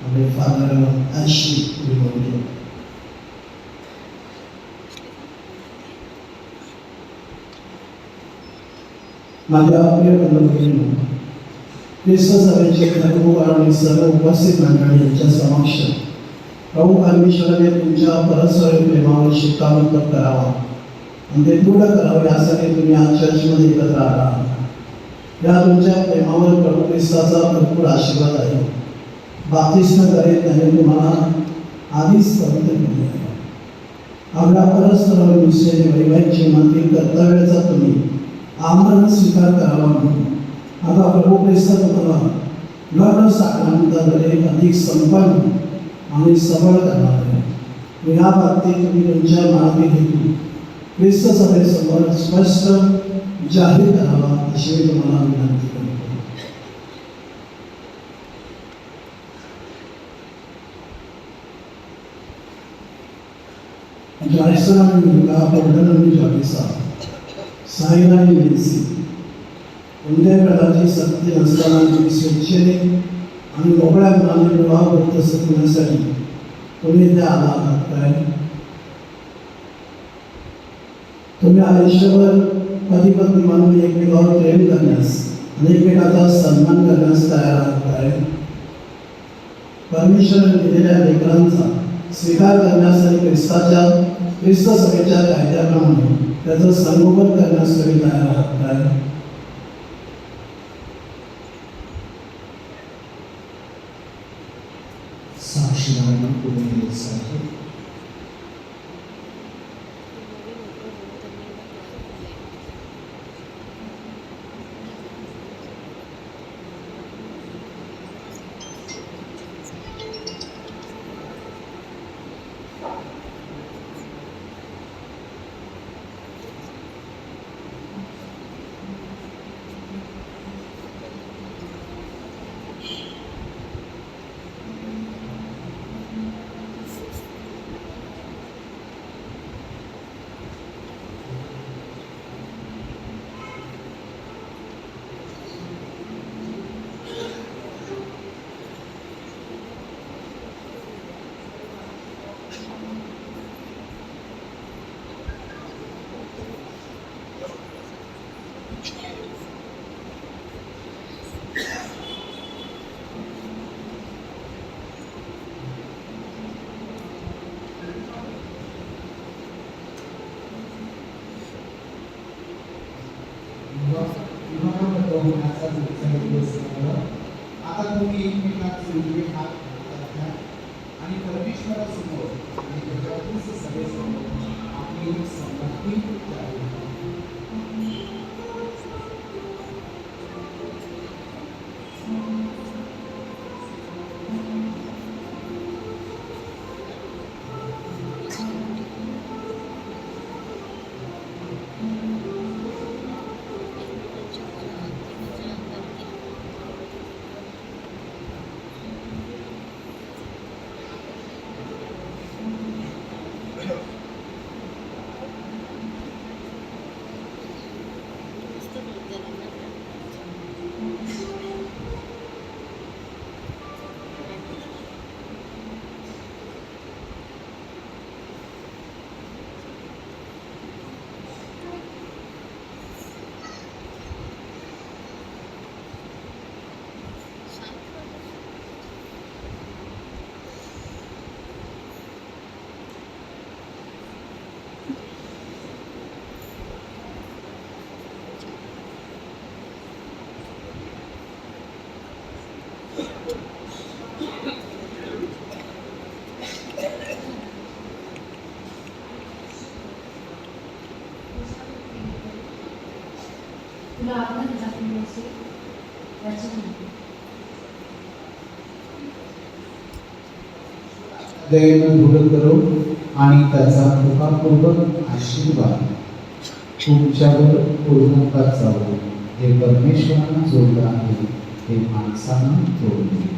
आपले फादर ॲशी विनोदे. माझ्या प्रिय बंधू, ख्रिस्त सभेचे धर्मगुरू आणि सर्व उपस्थित मंडळी यांच्या समक्ष प्रभू परमेश्वराने तुमच्या परस्पर प्रेमावर शिक्कामोर्तब करावा आणि ते पूर्ण करावं यासाठी तुम्ही आज चर्चमध्ये एकत्र आला. या तुमच्या प्रेमावर प्रभू ख्रिस्ताचा भरपूर आशीर्वाद आहे. बाप्तिस्म करेल त्याने तुम्हाला आधीच पवित्र केले आहे. आपल्या परस्पर दुसऱ्याचे वैवाहिक जीवनातील कर्तव्याचा तुम्ही आमरण स्वीकार करावा म्हणून आता प्रभू ख्रिस्त तुम्हाला लग्न साखरानंतरमध्ये अधिक संपन्न आणि सबळ करणार आहे. या बाबतीत तुम्ही तुमच्या मनातील हेतू ख्रिस्त सभेसमोर स्पष्ट जाहीर करावा अशी मी तुम्हाला विनंती करतो. जॉयसन आणि मुलगा होल्डन आणि जॉलिसा, साहिल आणि विल्सी कोणत्याही प्रकारची सक्ती नसताना तुम्ही स्वेच्छेने आणि मोकळ्या मनाने विवाह वृत्त होण्यासाठी तुम्ही इथे आला आहात काय? तुम्ही आयुष्यभर पती पत्नी म्हणून एकमेकावर प्रेम करण्यास आणि एकमेकाचा सन्मान करण्यास तयार आहात काय? परमेश्वराने दिलेल्या लेकरांचा स्वीकार करण्यास आणि ख्रिस्त सभेच्या कायद्याप्रमाणे त्याचं संगोपन करण्यास तुम्ही तयार आहात काय? साक्षीदारांना पुढे यायचं आहे. आता तुम्ही एकमेकांचे हात घ्या आणि परमेश्वरासमोर आणि जगातील सभेसमोर आपली संमती द्यावी. तुला आपण दाखवण्याचे वचन दयेनं दृढ करो आणि त्याचा कृपापूर्वक आशीर्वाद तुमच्यावर पूर्णत्वात जावो. हे परमेश्वरानं जोडलं आहे ते माणसानं तोडले.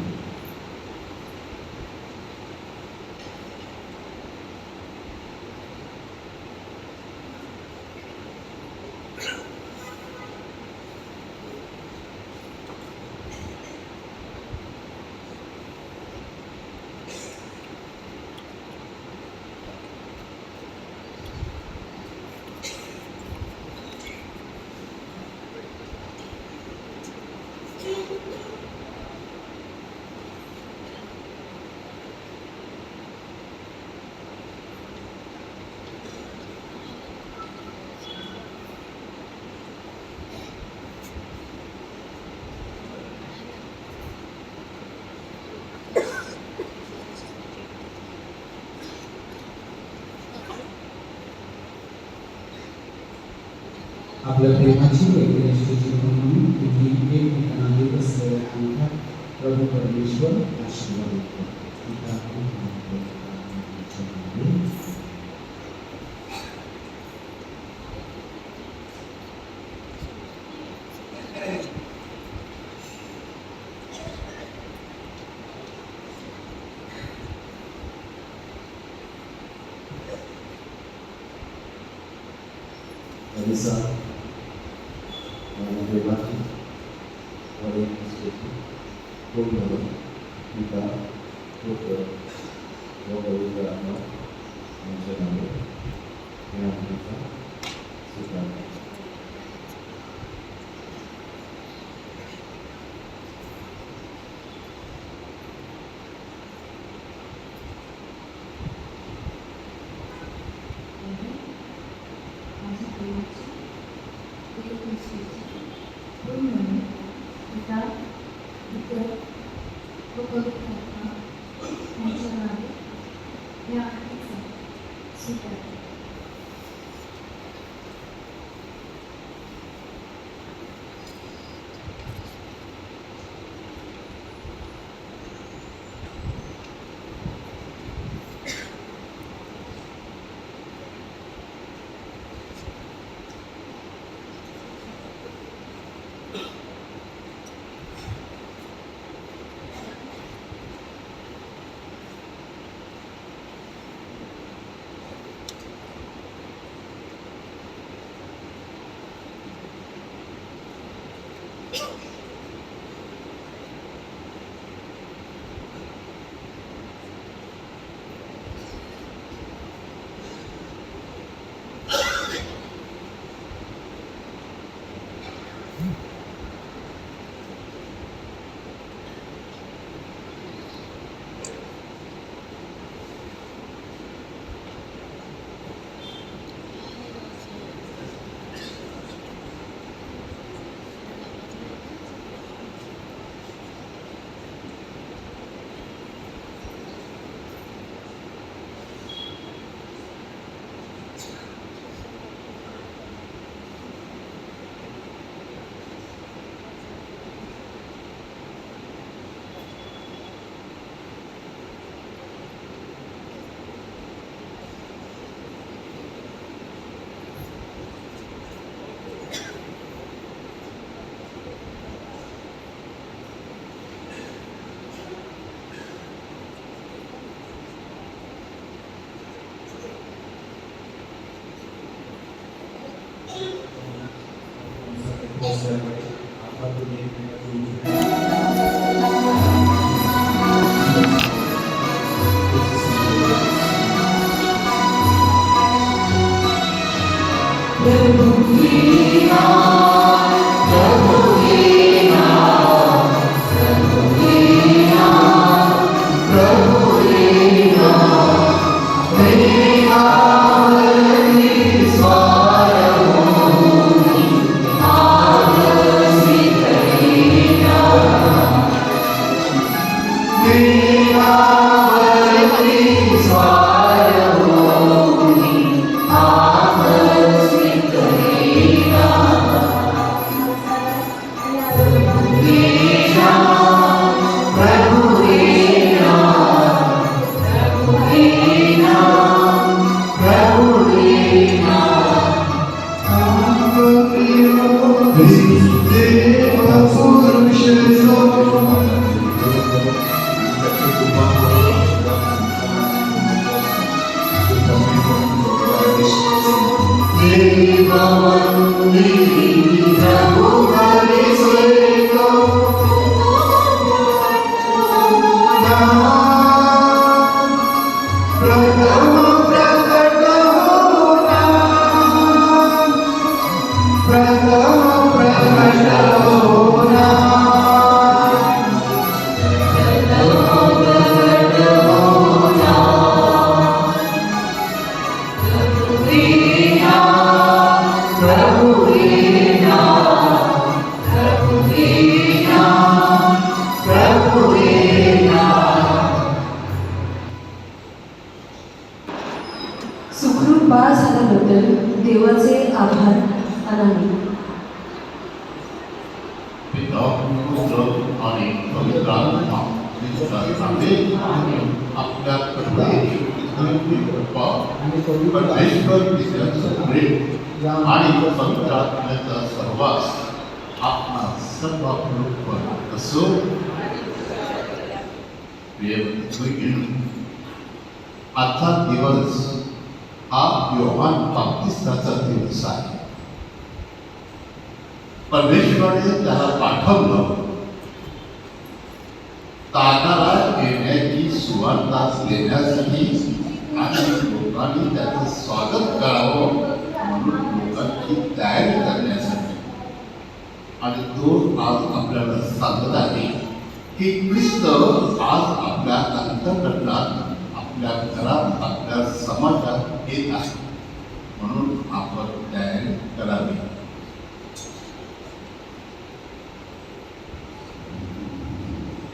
आपल्या प्रेमाची वैज्ञानिक म्हणून तुम्ही एकमेकांना देत असलेल्या अंगठ्यात प्रभू परमेश्वर आशीर्वाद देतो. Elisa, माझ्या प्रेमाची वडील असल्याची पूर्ण पिता पुत्र व पवित्र आत्मा यांच्या नावे या आमचा स्वीकार. पिता पुत्र व पवित्र आत्मा यांच्या नावे या आमचा स्वीकार. सुखरूप बाळ झाल्याबद्दल देवाचे आभार अनानी. पिता पुत्र आणि पवित्र आत्मा आपल्या कृपा परमेश्वर पित्याचं प्रेम आणि पवित्र आत्म्याचा सहवास आपणा सर्व बरोबर असो. आजचा दिवस हा योहान बाप्तिस्ताचा दिवस आहे. परमेश्वराने त्याला पाठवलं तारणाला येण्याची सुवार्ता देण्यासाठी आणि लोकांनी त्याचं स्वागत करावं म्हणून लोकांची तयारी करण्यासाठी. आणि तो आज आपल्याला सांगत आहे की ख्रिस्त आज आपल्या अंतःकरणात, आपल्या घरात, आपल्या समाजात येत आहे. म्हणून आपण तयारी करावी.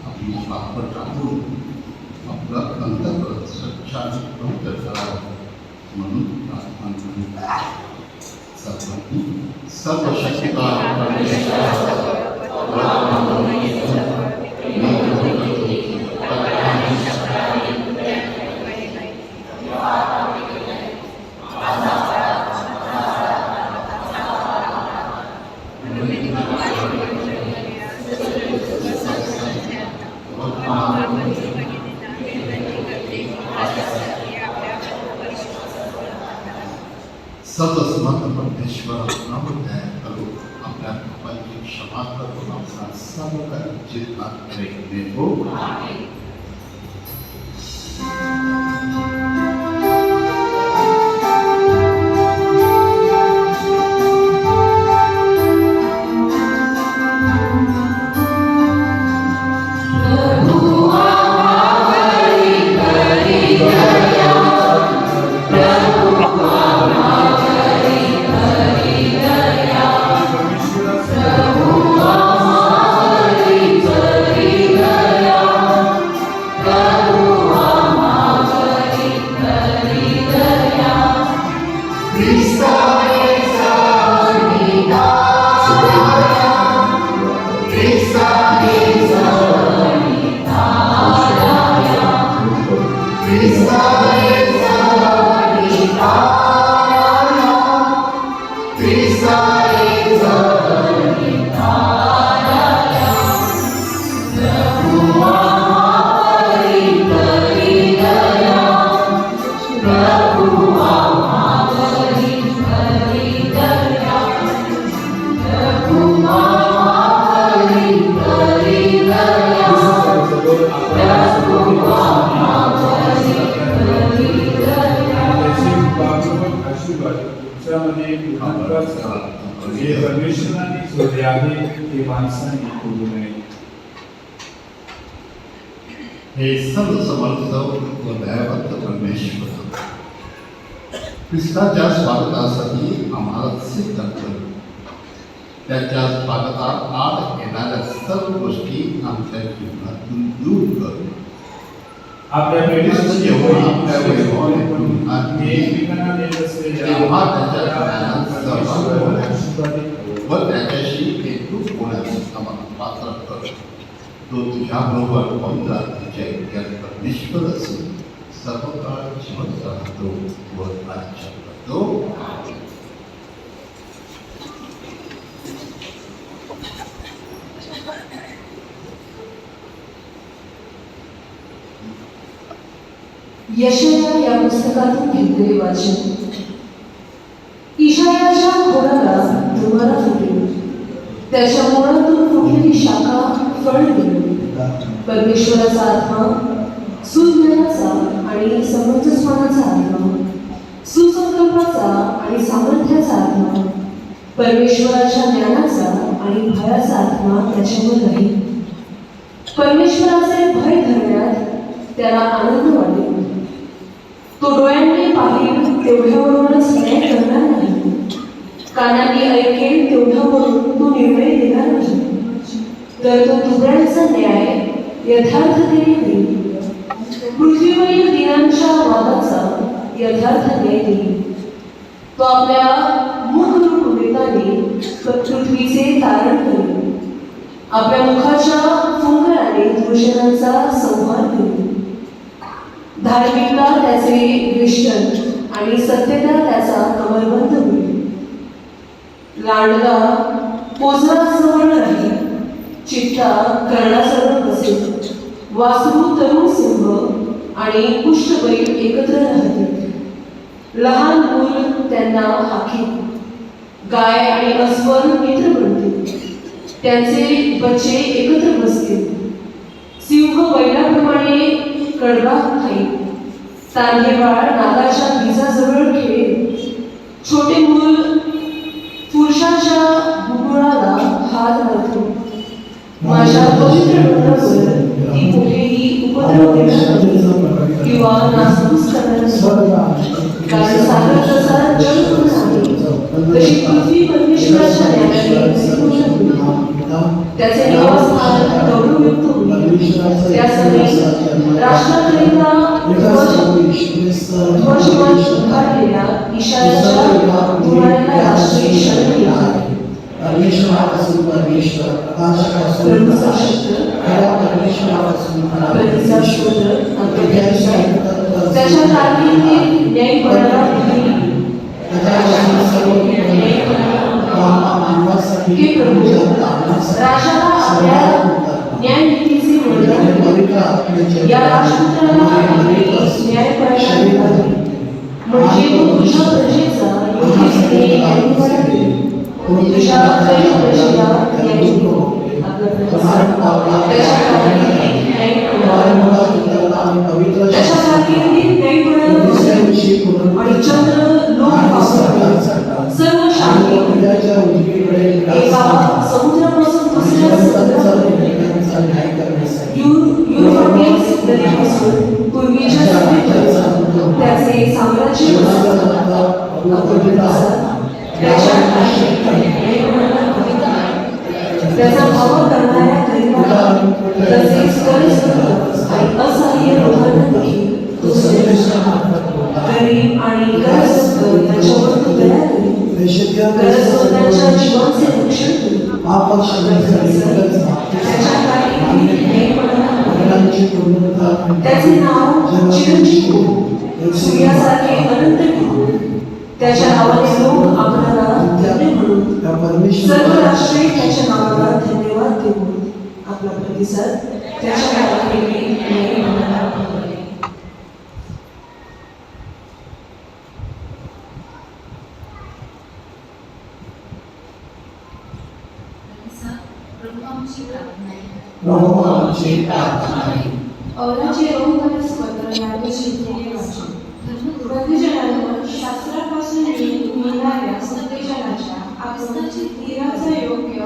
आपली वापर टाकून आपलं अंतःकरण स्वच्छ आणि पवित्र करावं म्हणून प्रार्थना करू. सर्वांनी सर्वशक्तिमान सर्वसमर्थ परमेश्वर नाम ध्यान करो. आपल्या पापांची क्षमा करून आपला सर्व काही चित्तात करेल हो. प्रार्थना जे करूया. परमेश्वराने सोडले आहे ते माणसाने करू नये. हे सर्वसमर्थ व दयावंत परमेश्वर, ख्रिस्ताच्या स्वागतासाठी आम्हाला सिद्ध कर. त्याच्या स्वागतात आड येणाऱ्या सर्व गोष्टी आमच्या जीवनातून दूर कर. आपल्या ख्रिस्त जेव्हा आपल्या वैभवाने पूर्ण हे एकमेकांना देत असलेल्या तेव्हा त्याच्या ज्ञानात सहभागी आशीर्वादित व त्याच्याशी एकरूप होण्यास आम्हाला पात्र कर. तो तुझ्याबरोबर पवित्र आत्म्याच्या ऐक्यात परमेश्वर असून सर्व काळ जिवंत राहतो व राज्य करतो. यशाया या पुस्तकातून घेतलेले वाचन. इशायाच्या खोडाला डोंगरा फुटेल, त्याच्या मुळातून फुटलेली शाखा फळ देईल. परमेश्वराचा आत्मा, सुज्ञानाचा आणि समंजसपणाचा आत्मा, सुसंकल्पाचा आणि सामर्थ्याचा आत्मा, परमेश्वराच्या ज्ञानाचा आणि भयाचा आत्मा त्याच्यावर राहील. परमेश्वराचे भय धरण्यात त्याला आनंद वाटेल. तो डोळ्यांनी पाहिल तेवढ्यावरूनच न्याय करणार नाही, कानांनी ऐकेल तेवढ्यावरून तो निर्णय देणार नाही, तर तो दुबळ्यांचा न्याय यथार्थतेने देईल. पृथ्वीवरील दिनांच्या वादाचा यथार्थ न्याय देईल. तो आपल्या मुखरूप वेताने पृथ्वीचे तारण करेल. आपल्या मुखाच्या फुंकराने दूषणांचा संहार करेल. धार्मिकता त्याचे वेष्टन आणि सत्यता त्याचा कमरबंद होईल. लांडगा पोजराजवळ राहील, चित्ता कर्णाजवळ बसेल. वासरू तरुण सिंह आणि पुष्ट बैल एकत्र राहतील. लहान मूल त्यांना हाकील. गाय आणि अस्वल मित्र बनतील. त्यांचे बच्चे एकत्र बसतील. सिंह बैलाप्रमाणे कडबा खाईल. तांडेवाळ नागाच्या बीजाजवळ खेळेल. छोटे मूल पुरुषाच्या बुबुळाला हात घालतो. माझ्या पवित्र डोंगरावर ती कुठेही उपद्रव देणार नाही किंवा नासधूस करणार नाही. कारण सागर जसा जलपूर्ण आहे, तशी पृथ्वी परमेश्वराच्या न्यायाने संपूर्ण होईल. त्याचे निवासस्थान गौरवयुक्त होईल. त्या समयी राष्ट्राकरिता ध्वजवंश उभारलेल्या इशायाच्या धुमाळ्याला राष्ट्रीय शरण येईल. परमेश्वरापासून परमेश्वर, प्रकाशापासून प्रभूचा प्रकाश, शब्द, खऱ्या परमेश्वरापासून खरा प्रभूचा परमेश्वर, शोध, अभ्यास त्याच्या कारकिर्दीत न्यायपणाला दिली. त्याच्यापासून सर्व मानवासाठी हे प्रभू, जग आणण्यासाठी राजाला आपल्या न्यायनीतीचे वर्णन पवित्र आत्म्याचे या राजपुत्राला न्याय करायला लावले. म्हणजे तो तुझ्या प्रजेचा योग्यरीतीने न्यायनिवाडा देईल. तुझ्या गरीब प्रजेला न्याय देईल. आपला प्रतिसाद त्याच्या कारकिर्दीत न्याय करणार. त्याच्या कारकिर्दीत न्याय करणार आणि चंद्र लोक वापरणार. सर्व शांती एका समुद्रापासून दुसऱ्या समुद्रापर्यंत युरोपियन नदीपासून पूर्वीच्या सभेपर्यंत त्याचे साम्राज्य त्याचा भाव करणाऱ्या गरिबांना तसेच गरजवंत आणि असहाय्य लोकांना देखील तो गरीब आणि गरजवंत यांच्यावर तो दया करेल. गरजवंतांच्या जीवांचे रक्षण करेल. त्याच्या कारकिर्दीत न्यायपणा होईल. त्याचे नाव चिरंजीव होईल. सूर्यासारखे अनंत टिकून त्याच्या नावाने लोक आपल्याला धन्य म्हणून सर्व राष्ट्रे त्याच्या नावाला धन्यवाद देऊन आपला प्रतिसाद त्याच्या कारकिर्दीत न्यायपणाला होईल. औलाचे रोमपर्यंत पत्र यावे शिकलेले वाचन. प्रत्येक शास्त्रापासून मिळणाऱ्या सत्तेच्या धीराचा योग्य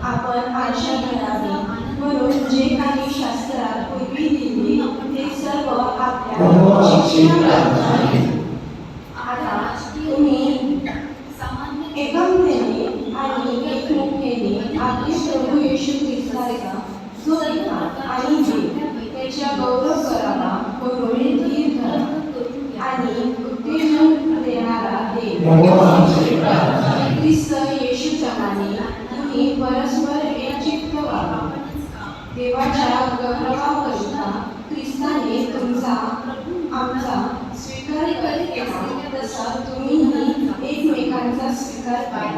आपण आशा धरावी म्हणून जे काही शास्त्रात पूर्वी दिले ते सर्व आपल्या शिक्षणाप्रमाणे आता तुम्ही एकमतेने आणि एकमुखेने आपले प्रभू येशू ख्रिस्ताचा जो पिता आणि देव त्याच्या गौरव करावा म्हणून धीर धरा आणि उत्तेजन देणारा देव ख्रिस्त येशूप्रमाणे तुम्ही परस्पर एकचित्त व्हावा. देवाच्या गौरवाकरिता ख्रिस्ताने तुमचा आमचा स्वीकार केला तसा तुम्हीही एकमेकांचा स्वीकार करा.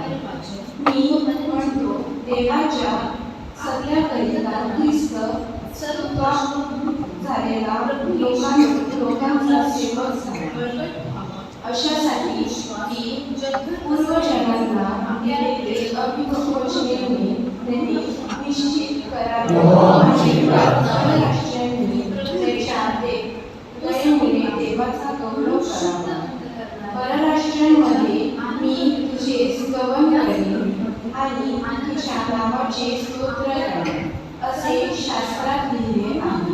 मी म्हणतो देवाच्या सत्याकरिता ख्रिस्त झालेला लोकांचा सेवक झाला. अशासाठी की पूर्वजनांना अभिघोषणेने त्यांनी निश्चित करावे आणि राष्ट्रांनी त्याच्या दयेमुळे देवाचा गौरव करावा. परराष्ट्रांमध्ये मी तुझे स्तवन करेन आणि तुझ्या नावाचे स्तोत्र करेन असे शास्त्रात लिहिले आहे.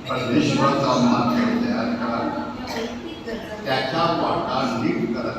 परमेश्वराचा माध्यम तयार करा, त्याच्या वाटा नीट करा.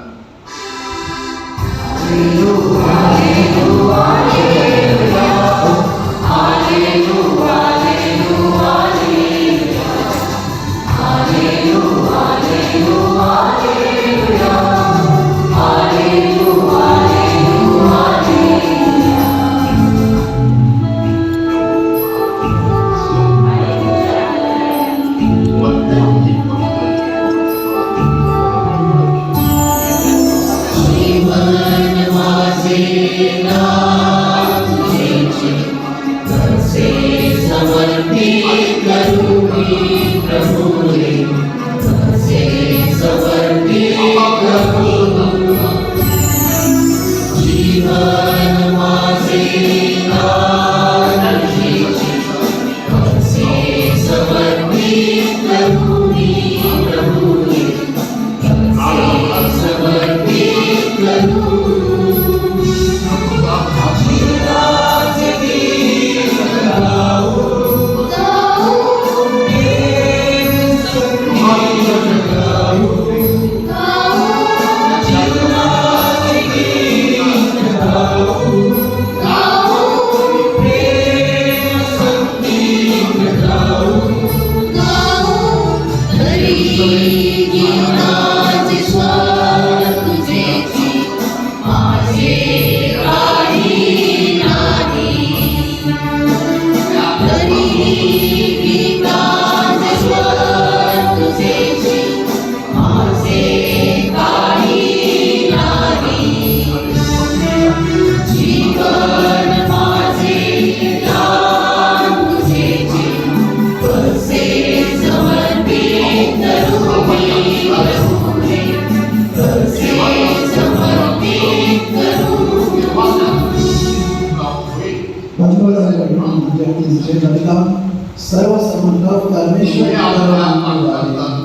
सर्व समर्थ परमेश्वर आमचे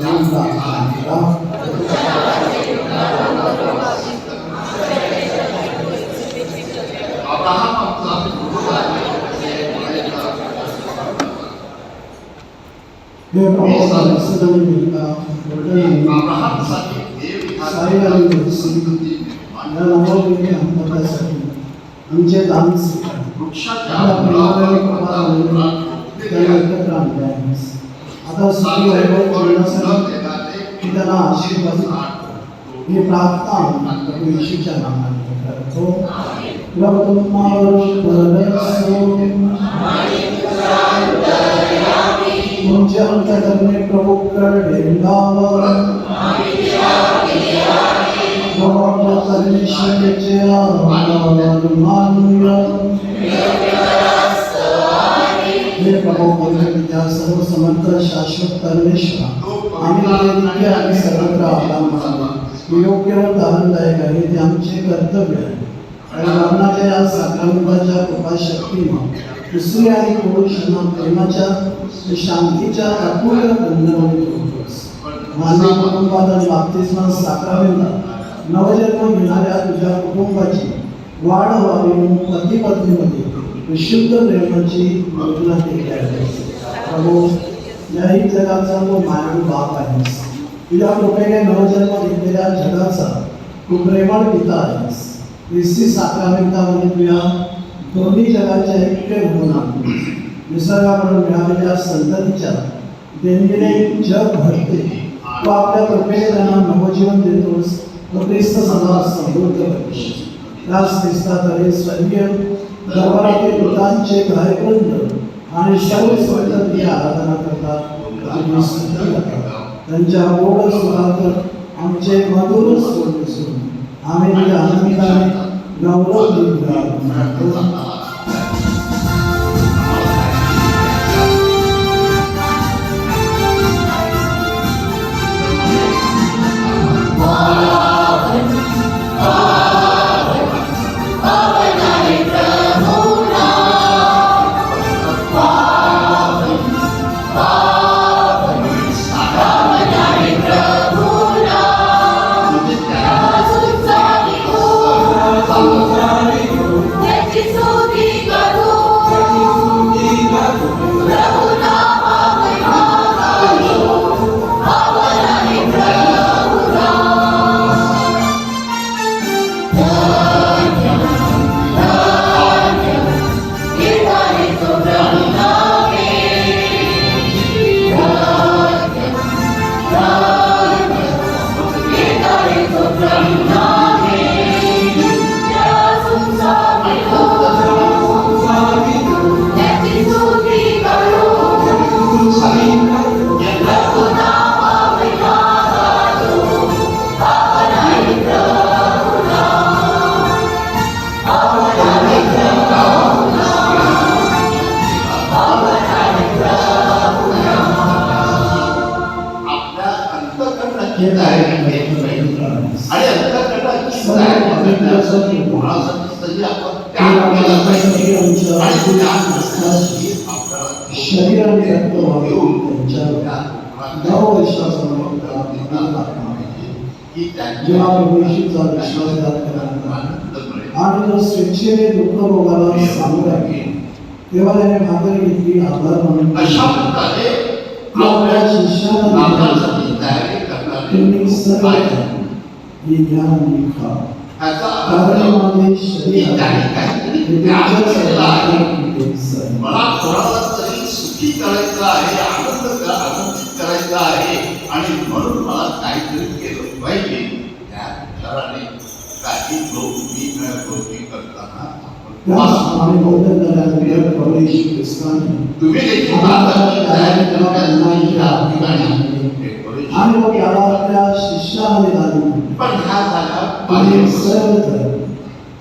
दान आता सुखी त्यांना आशीर्वाद मी प्रार्थना येशूच्या नावाने करतो. प्रभु तुम्हावर तुमचे अंतकरणे प्रभूकडे लावा. प्रभू परमेश्वराचे आभार मानूया. हे प्रभू पवित्र सर्व समर्थ शाश्वत परमेश्वर, आम्ही नित्य आणि सर्वत्र आभार मानतो. योग्य व दानदायक आहे ते आमचे कर्तव्य आहे. आणि मरणाच्या या साक्रामेंटाच्या कृपाशक्तीने दुसरी आणि पुरुषांना प्रेमाच्या शांतीच्या अपूर्ण बंधनाने जोडतोस. मानवी कुटुंबात आणि बाप्तिस्मा साक्रामेंटात नवजन्म घेणाऱ्या तुझ्या कुटुंबाची वाढ व्हावी म्हणून पती पत्नीमध्ये विशुद्ध प्रेमाची योजना केली आहे. प्रभू, याही जगाचा तो मानवी बाप आहेस. तुझ्या कृपेने नवजन्म घेतलेल्या जगाचा तू प्रेमळ पिता आहेस. ख्रिस्ती साक्रामेंटामध्ये तुझ्या दोन्ही जगाचे ऐक्य घडवून आणतोस. निसर्गाकडून मिळालेल्या संततीच्या देणगीने जग भरते. तू आपल्या कृपेने त्यांना नवजीवन देतोस व ख्रिस्त समाज समृद्ध करतोस. त्याच ख्रिस्ताकडे स्वर्गीय दरबारातील मृतांचे गायवृंद आणि सर्व संतती आराधना करतात. त्यांच्या गोड सुखात आमचे मधुर स्वर दिसून आम्ही तुझ्या आनंदाने गौरव देतो. शरीराने रक्त वाहून त्यांच्या 9 वर्षासमोर जेव्हा प्रभूचा विश्वासघात करणार आणि जो स्वेच्छेने दुःख भोगायला सामोरा गेला तेव्हा त्याने भाकर घेतली. आभार मानून अशा प्रकारे आपल्या शिष्याला तुम्ही सर्व हे ज्ञान लिखा. कारण माझे शरीर मला कोणाला तरी सुखी करायचं आहे, आनंदित करायचं आहे आणि म्हणून मला काहीतरी केलं पाहिजे. त्या विचाराने काही लोक गोष्टी करताना तुम्ही देखील आणि मग याला आपल्या शिष्याने लागू पण ह्या झाल्या आणि सर्व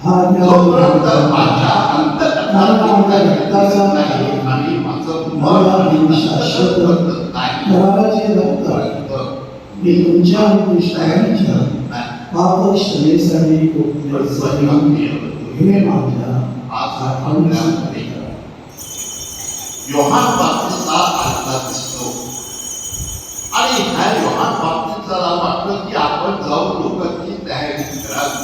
हा जोपर्यंत माझ्या अंतःकरणात आणि माझं शाश्वत घराचे रक्त मी तुमच्या अनुष्ठानाच्या पाप क्षमेसाठी हे माझ्या योहान बाप्तिस्ता आत्ता दिसतो आणि ह्या योहान बाप्तिस्ताला वाटलं की आपण जाऊन लोकांची तयारी करावी.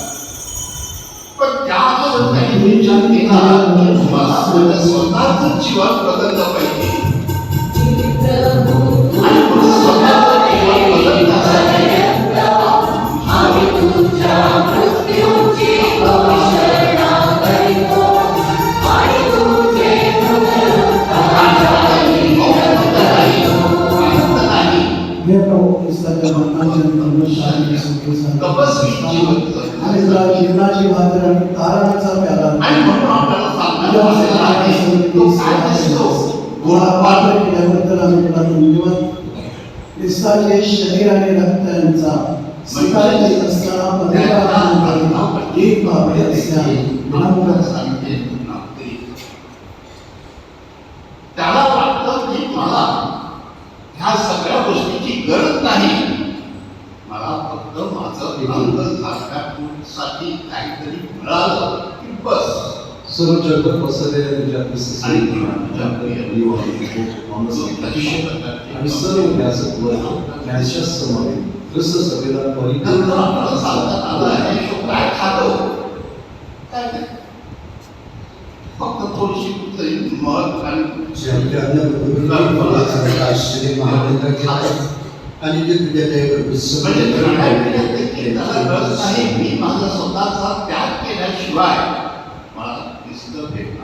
पण त्यावर काही विचार केला मला स्वतःच जीवन बदललं पाहिजे आणि स्वतःच जीवन बदलण्यासाठी जीवनाची भाकर आणि तारणाचा प्याला आणि म्हणून आपल्याला सांगण्यात आलेलं आहे, तो काय दिसतो मला पात्र केल्याबद्दल आम्ही तुला धन्यवाद देतो. ख्रिस्ताचे शरीर आणि रक्त यांचा स्वीकार करीत असताना पवित्र एक भावे असे आहे. त्याला वाटतं की मला ह्या सगळ्या गोष्टीची गरज नाही, मला फक्त माझं अंगसाठी काहीतरी मिळालं की बस. सर्व जगभर पसरलेल्या तुझ्या आणि आणि सर्व व्यासक वर्ग यांच्या समोर ख्रिस्त सभेला परिपूर्ण काय खातो फक्त थोडीशी कुठतरी मध आणि आणि जे तुझ्या मी माझा स्वतःचा त्याग केल्याशिवाय मला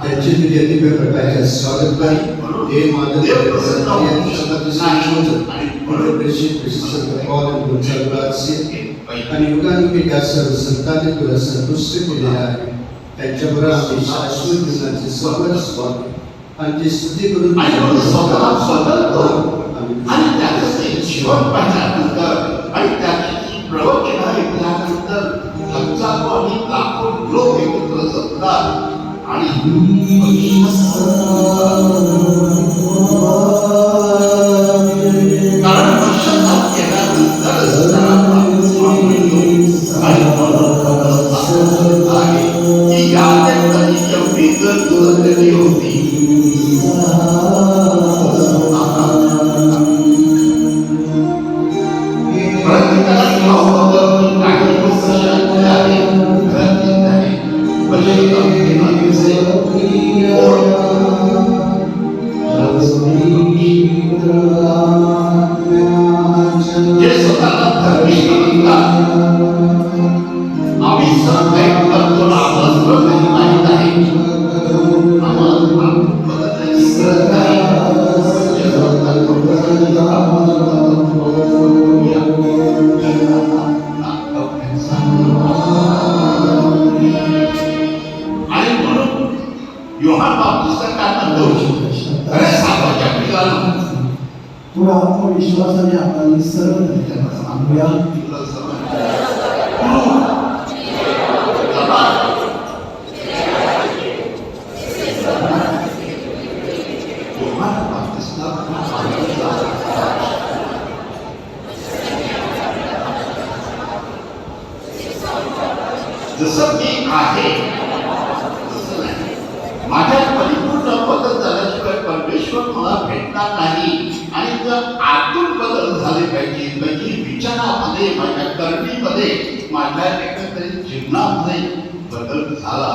त्याची तुझ्या दिव्य प्रकाशात स्वागत करी. हे माझं आणि युगानुगी त्या सर्व संतांनी तुला संतुष्ट केलेला आहे. त्यांच्याबरोबर आम्ही शाश्वत जीवनाचे सर्व स्वागत आणि ती स्तुती करून आणि त्याचं ते जीवन पाहिल्यानंतर आणि त्याची प्रवचना ऐकल्यानंतर हजारो आणि लाखो लोक एकत्र जमतात आणि कारण पश्चाताप केल्यानंतरच की या व्यक्तीची एवढी गरज होती. थोडा आत्मविश्वासाने आपण सर्व सांगूया. जसं मी आहे तसं नाही. माझ्या परिपूर्ण बदल झाल्याशिवाय परमेश्वर मला भेटणार नाही. आणि जर आतून बदल झाले पाहिजे, म्हणजे विचारामध्ये, माझ्या करणीमध्ये, माझ्या एकंदरीत जीवनामध्ये बदल झाला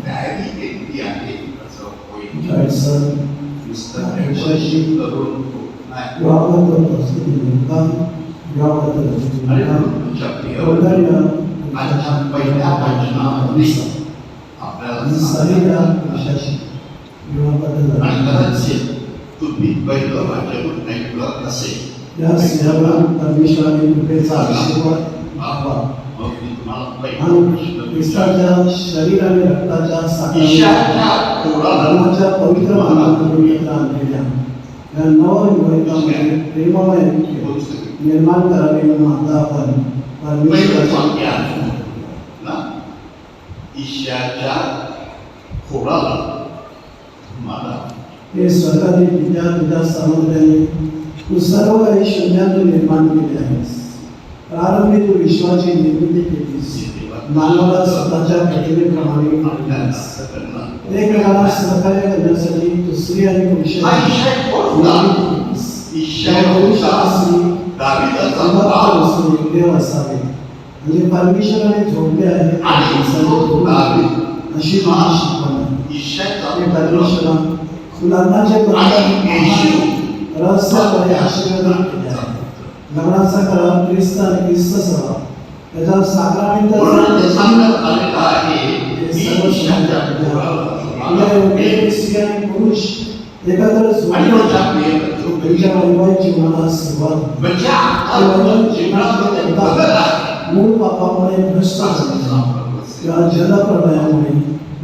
तयारी केली आहे असं होईल. आजच्या पहिल्या भाषणामध्ये आपल्याला आणि कदाचित तुम्ही पहिलं वाचन ऐकलं असेल. या सेवा परमेश्वराने कृपेचा आशीर्वाद ख्रिस्ताच्या शरीर आणि रक्ताच्या साखराच्या पवित्र मार्गातून एकत्र आणलेल्या या नवयुवकांमध्ये प्रेममय निर्माण करावे म्हणून आता आपण परमेश्वराच्या ईशाच्या खोडाला मला हे स्वर्गातील पित्या तुझ्या सामर्थ्याने तू सर्व काही शून्यातून निर्माण केले आहेस. प्रारंभी तू विश्वाची निर्मिती केलीस, मानवाला स्वतःच्या प्रतिमेप्रमाणे एकमेकांना सहकार्य करण्यासाठी तू स्त्री आणि देव असावे म्हणजे परमेश्वराने जोडले आहे अशी परमेश्वरा मुलांनाचे रहस्याद्वारे आशीर्वाद केले आहे. लग्नाचा करार ख्रिस्त आणि ख्रिस्त सभा त्याचा साक्रामेंट स्त्री आणि पुरुष एकत्र त्यांच्या वैवाहिक जीवनाला सुरुवात मूळ पापामुळे भ्रष्ट झाले किंवा जलप्रलयामुळे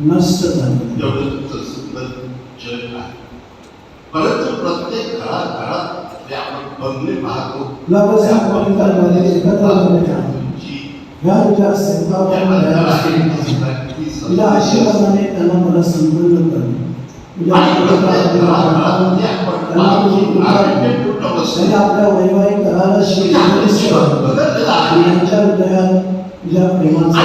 नष्ट झाले. परंतु प्रत्येक घरात जे आपण बंगले पाहतो लगेच आपण घरामध्ये एकत्र आलेले आहोत. ह्या तुझ्या तुझ्या आशीर्वादाने त्यांना मला संपन्न कर. त्यांनी आपल्या वैवाहिक घराला त्यांच्या हृदयात तुझ्या प्रेमाचा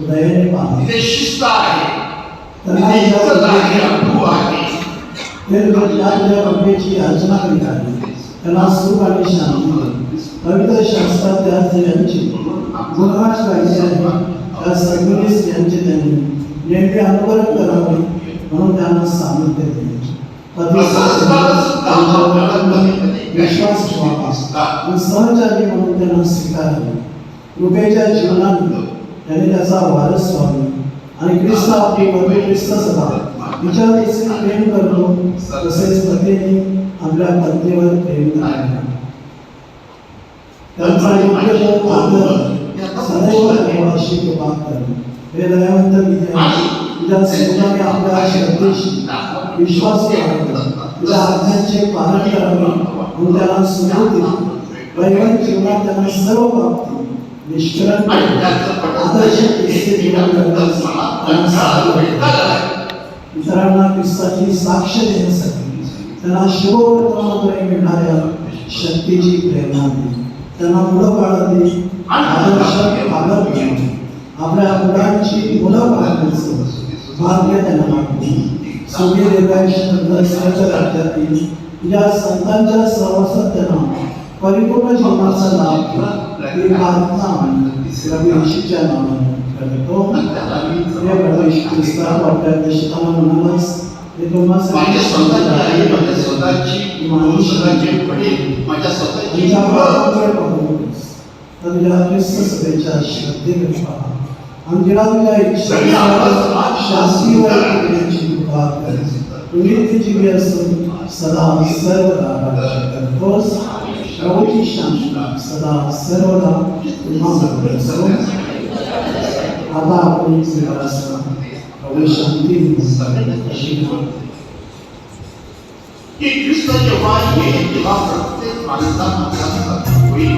दयाने पाहतो. शिस्त आहे, इज्जत आहे, अनुभव आहे. तुझ्या कृपेची अर्चना करीत आहे. त्यांना सुख आणि शांती पवित्र शास्त्रात त्या स्त्रियांची गुणगान गायचे आहे. त्या सद्गुणी स्त्रियांचे त्यांनी नेमके अनुकरण करावे म्हणून त्यांना सामर्थ्य दिले. विश्वास ठेवावा आणि सहचारी म्हणून त्यांना स्वीकारावे. कृपेच्या जीवनात त्यांनी त्याचा वारस व्हावे आणि ख्रिस्त आपली पवित्र ख्रिस्त सभा तिच्या देखील प्रेम करतो तसेच पतीने आपल्या पत्नीवर प्रेम करावे. त्यांचा योग्य आदर सदैव देवाशी कृपा कर. हे दयावंत विद्या तुझ्या सेवकाने आपल्या श्रद्धेशी विश्वास ठेवावा. तुझ्या आज्ञांचे पालन करावे म्हणून त्यांना सुरू वैवाहिक जीवनात त्यांना सर्व बाबतीत निष्करण आदर्श किस्से जीवन करण्यास इतरांना ख्रिस्ताची साक्ष देण्यासाठी त्यांना शुभवर्तमानाद्वारे मिळणाऱ्या शक्तीची प्रेरणा दे. त्यांना मुलं बाळगणे आदर्श आदर घ्यावे. आपल्या मुलांची मुलं बाळगण्याचं भाग्य त्यांना लागते. सूर्य देवाच्या राज्यातील या संतांच्या सहवासात त्यांना परिपूर्ण जीवनाचा लाभ ही प्रार्थना प्रभू येशूच्या नावाने करतो. हे प्रभू येशू ख्रिस्ता आपल्या देशाला म्हणालास हे तुम्हा माझ्या स्वतःची आई, माझ्या स्वतःची स्वतःचे वडील, माझ्या स्वतःची तुझ्या ख्रिस्त सभेच्या श्रद्धेकडे पहा. आमच्या तुझ्या इच्छा शास्त्रीवर करण्याची कृपा कर. तुम्ही जीवी असून सदा सर्वदा राज्य करतोस. प्रभूची शांती सदा सर्वदा तुम्हाला असो. आता आपण प्रभू शांती की ख्रिस्त जेव्हा येईल तेव्हा प्रत्येक माणसाला होईल.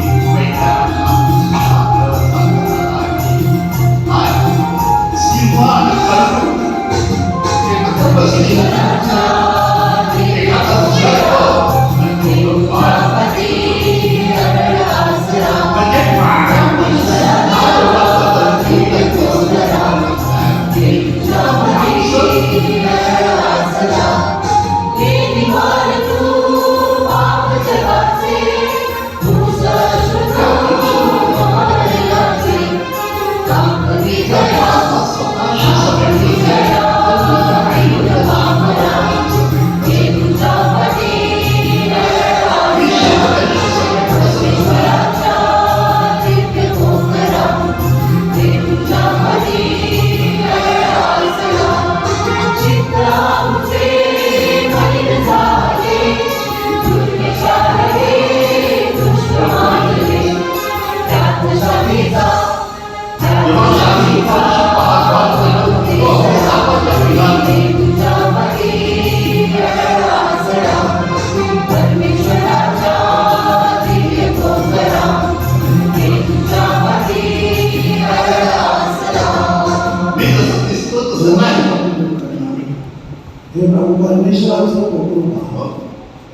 हे प्रभू परमेश्वराचं कोकण पहा.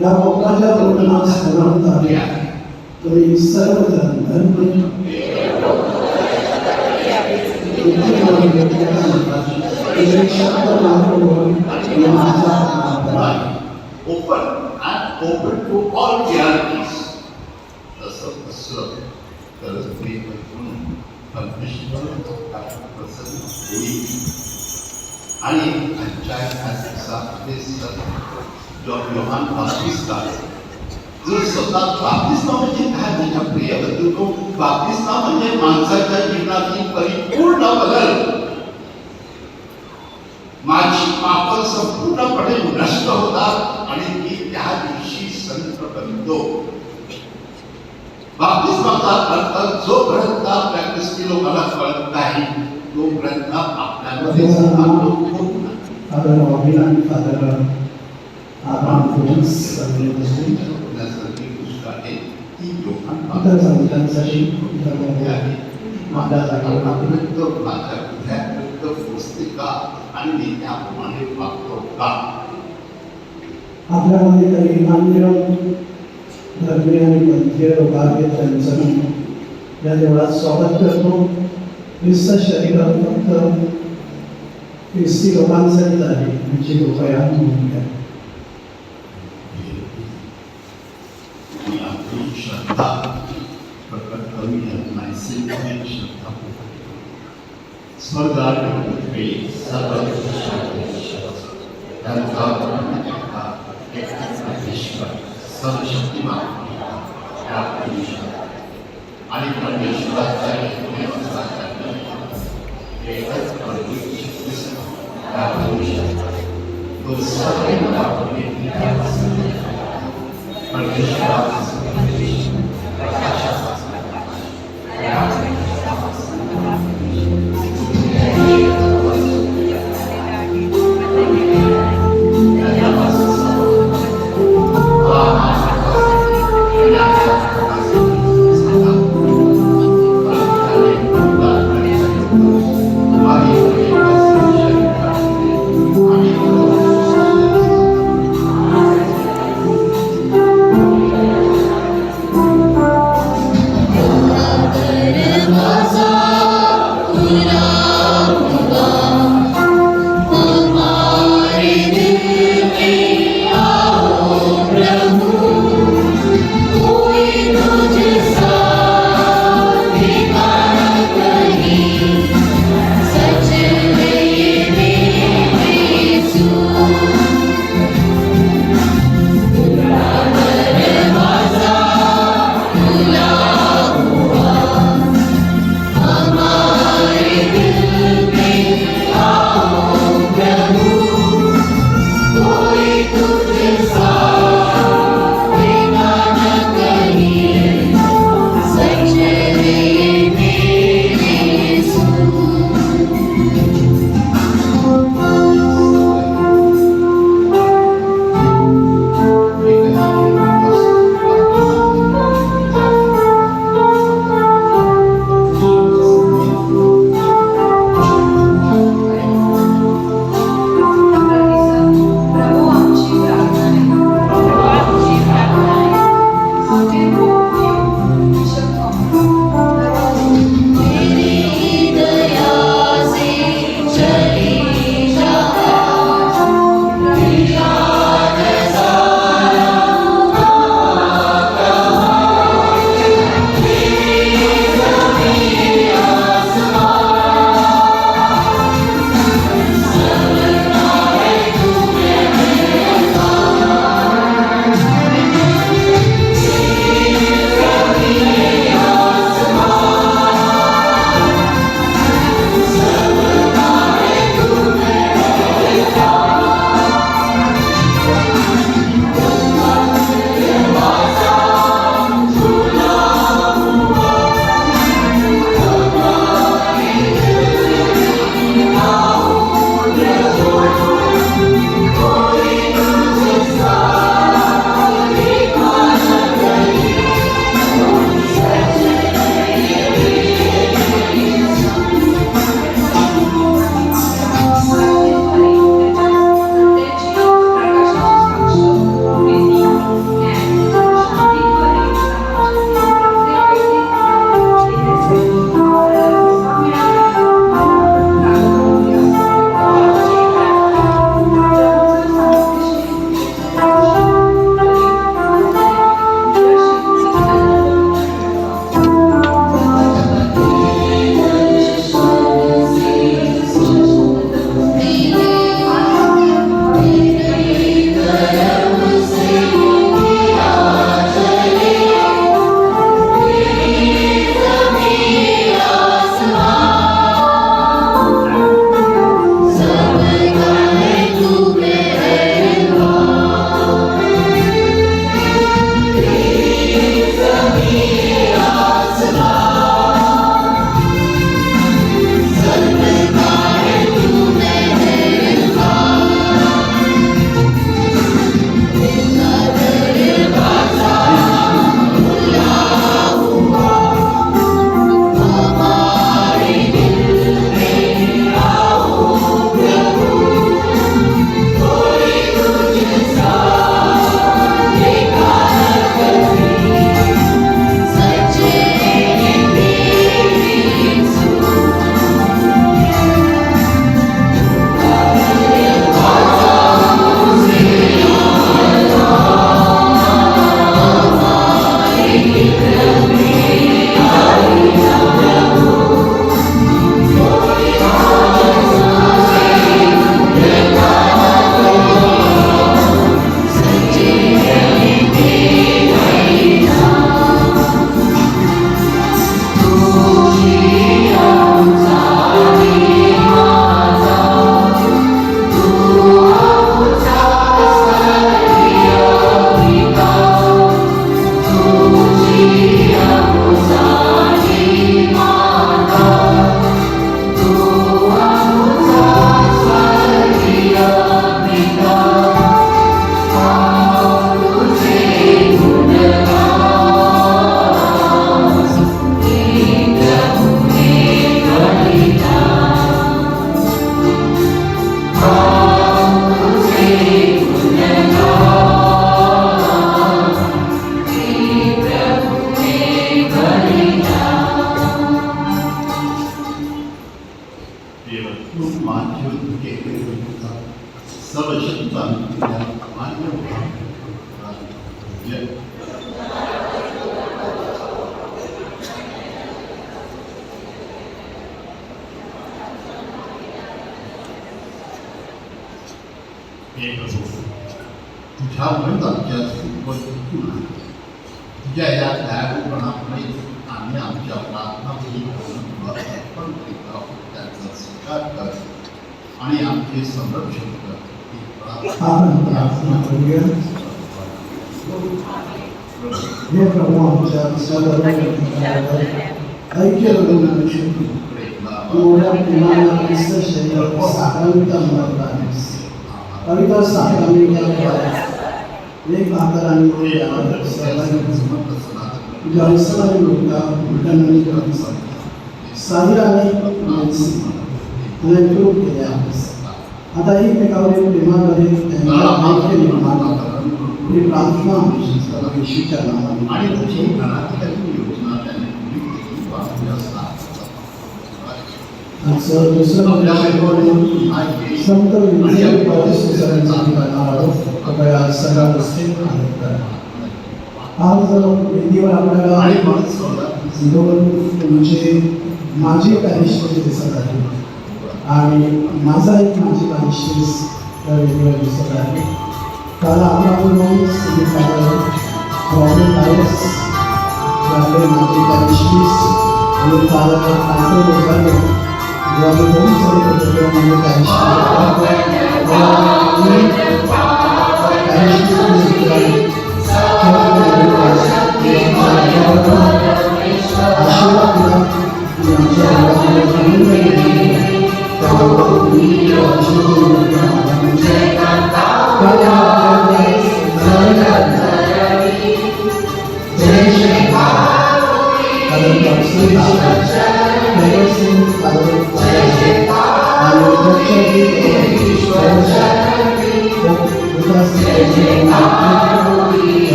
या कोकणाच्या कोकणात स्मरण झाले तरी सर्वजण धन्य open to all realities. तसं असलं तर ते परमेश्वर प्रसन्न होईल. आणि आजच्या योहान बाप्तिस्ता जो स्वतः बाप्तिस्ता म्हणजे काय माझ्या प्रिय बंधूंनो, बाप्तिस्ता म्हणजे माणसाच्या जीवनातील परिपूर्ण बदल. माझी पाप संपूर्णपणे नष्ट होतात आणि मी त्या दिवशी संत बनतो. बाप्तिस्माचा अर्थ जोपर्यंत प्रॅक्टिस लोकांना कळत नाही तोपर्यंत आपल्यामध्ये सुधारणा होत नाही. Father Robin and Father Abraham Jones सांगितल्यासाठी होण्यासारखी गोष्ट आहे ती लोकांना इतर संतांसाठी आपल्या जागेवर आपल्यापर्यंत माझ्या हृदयापर्यंत पोचते का आणि मी त्याप्रमाणे वागतो का. आपल्यामध्ये काही मान्य धर्मीय आणि पंथीय लोक आहेत त्यांचं मी या देवळात स्वागत करतो. ख्रिस्त शरीरात फक्त ख्रिस्ती लोकांसाठीच आहे याची कृपया नोंद घ्या. मी आपली श्रद्धा प्रकट करूया नैसर्गिक श्रद्धा स्वर्गात पृथ्वी सर्व सर्वशक्तिमान आणि परमेश्वराच्या एकच तो देव माझ्य केले सब शब्दांत मान्य जय हे प्रभू तुझ्या आमच्या तुझ्या या दयाळूपणामुळे आम्ही आमच्या प्रार्थनाही अर्पण करीत आहोत त्यांचा स्वीकार कर आणि आमचे संरक्षण कर ही आपण प्रार्थना करूया. हे प्रभू आमच्या सर्व ऐक्य रघुनाथ मोठ्या प्रेमाला ख्रिस्त शरीर साकारवित अंमलात आणीस. पवित्र साकारवित एक आकार आणि जॉन्सन लोका उलटणनी साहिर आणि इम्प्रूव्ह केले आहेत. आता ही एकमेकावरील प्रेमामध्ये त्यांच्या ऐक्य निर्माण ही प्रार्थना येशूच्या नावाने आणि तुझी घरातील योजना त्यांनी पूर्ण केली वाचली असतात. आजचं दुसरं संत विजय पौर्णिमेचा करणार आहोत. कृपया सगळ्या गोष्टी आज वेदीवर आपल्याला दोन म्हणजे माझी कनिष्ठ दिसत आहे आणि माझा एक माझी कनिष्ठ त्या वेदीवर दिसत आहे. काल आपण प्रॉब्लेम आपले माझी कनिष्ठ आणि काल Lalu pun saya berdoa mengenai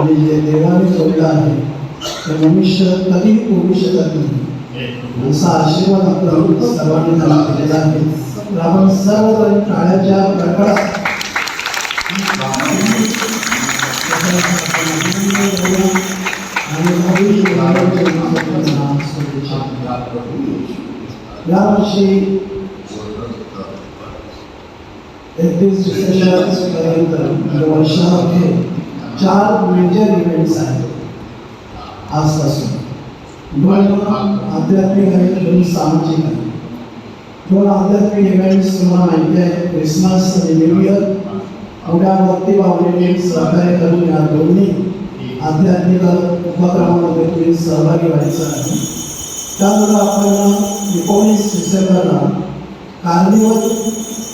आणि जे देवाने सोडलं आहे ते मनुष्य कधीही पोगू शकत नाही असा आशीर्वाद आपला सर्वांनी त्याला दिलेला आहे. तर आपण सर्वजण टाळ्याच्या कडकडाट यावर्षी 31 डिसेंबरपर्यंत वर्षामध्ये 4 मेजर इव्हेंट्स आहेत. आजपासून 2 आध्यात्मिक आणि 2 सामाजिक आहेत. 2 आध्यात्मिक इव्हेंट्स तुम्हाला माहिती आहे, क्रिसमस आणि न्यू इयर. मोठ्या भक्तिभावनेने सहकार्य करून या दोन्ही आध्यात्मिक उपक्रमामध्ये तुम्ही सहभागी व्हायचं आहे. त्यामुळे आपण 19 डिसेंबरला कार्निवल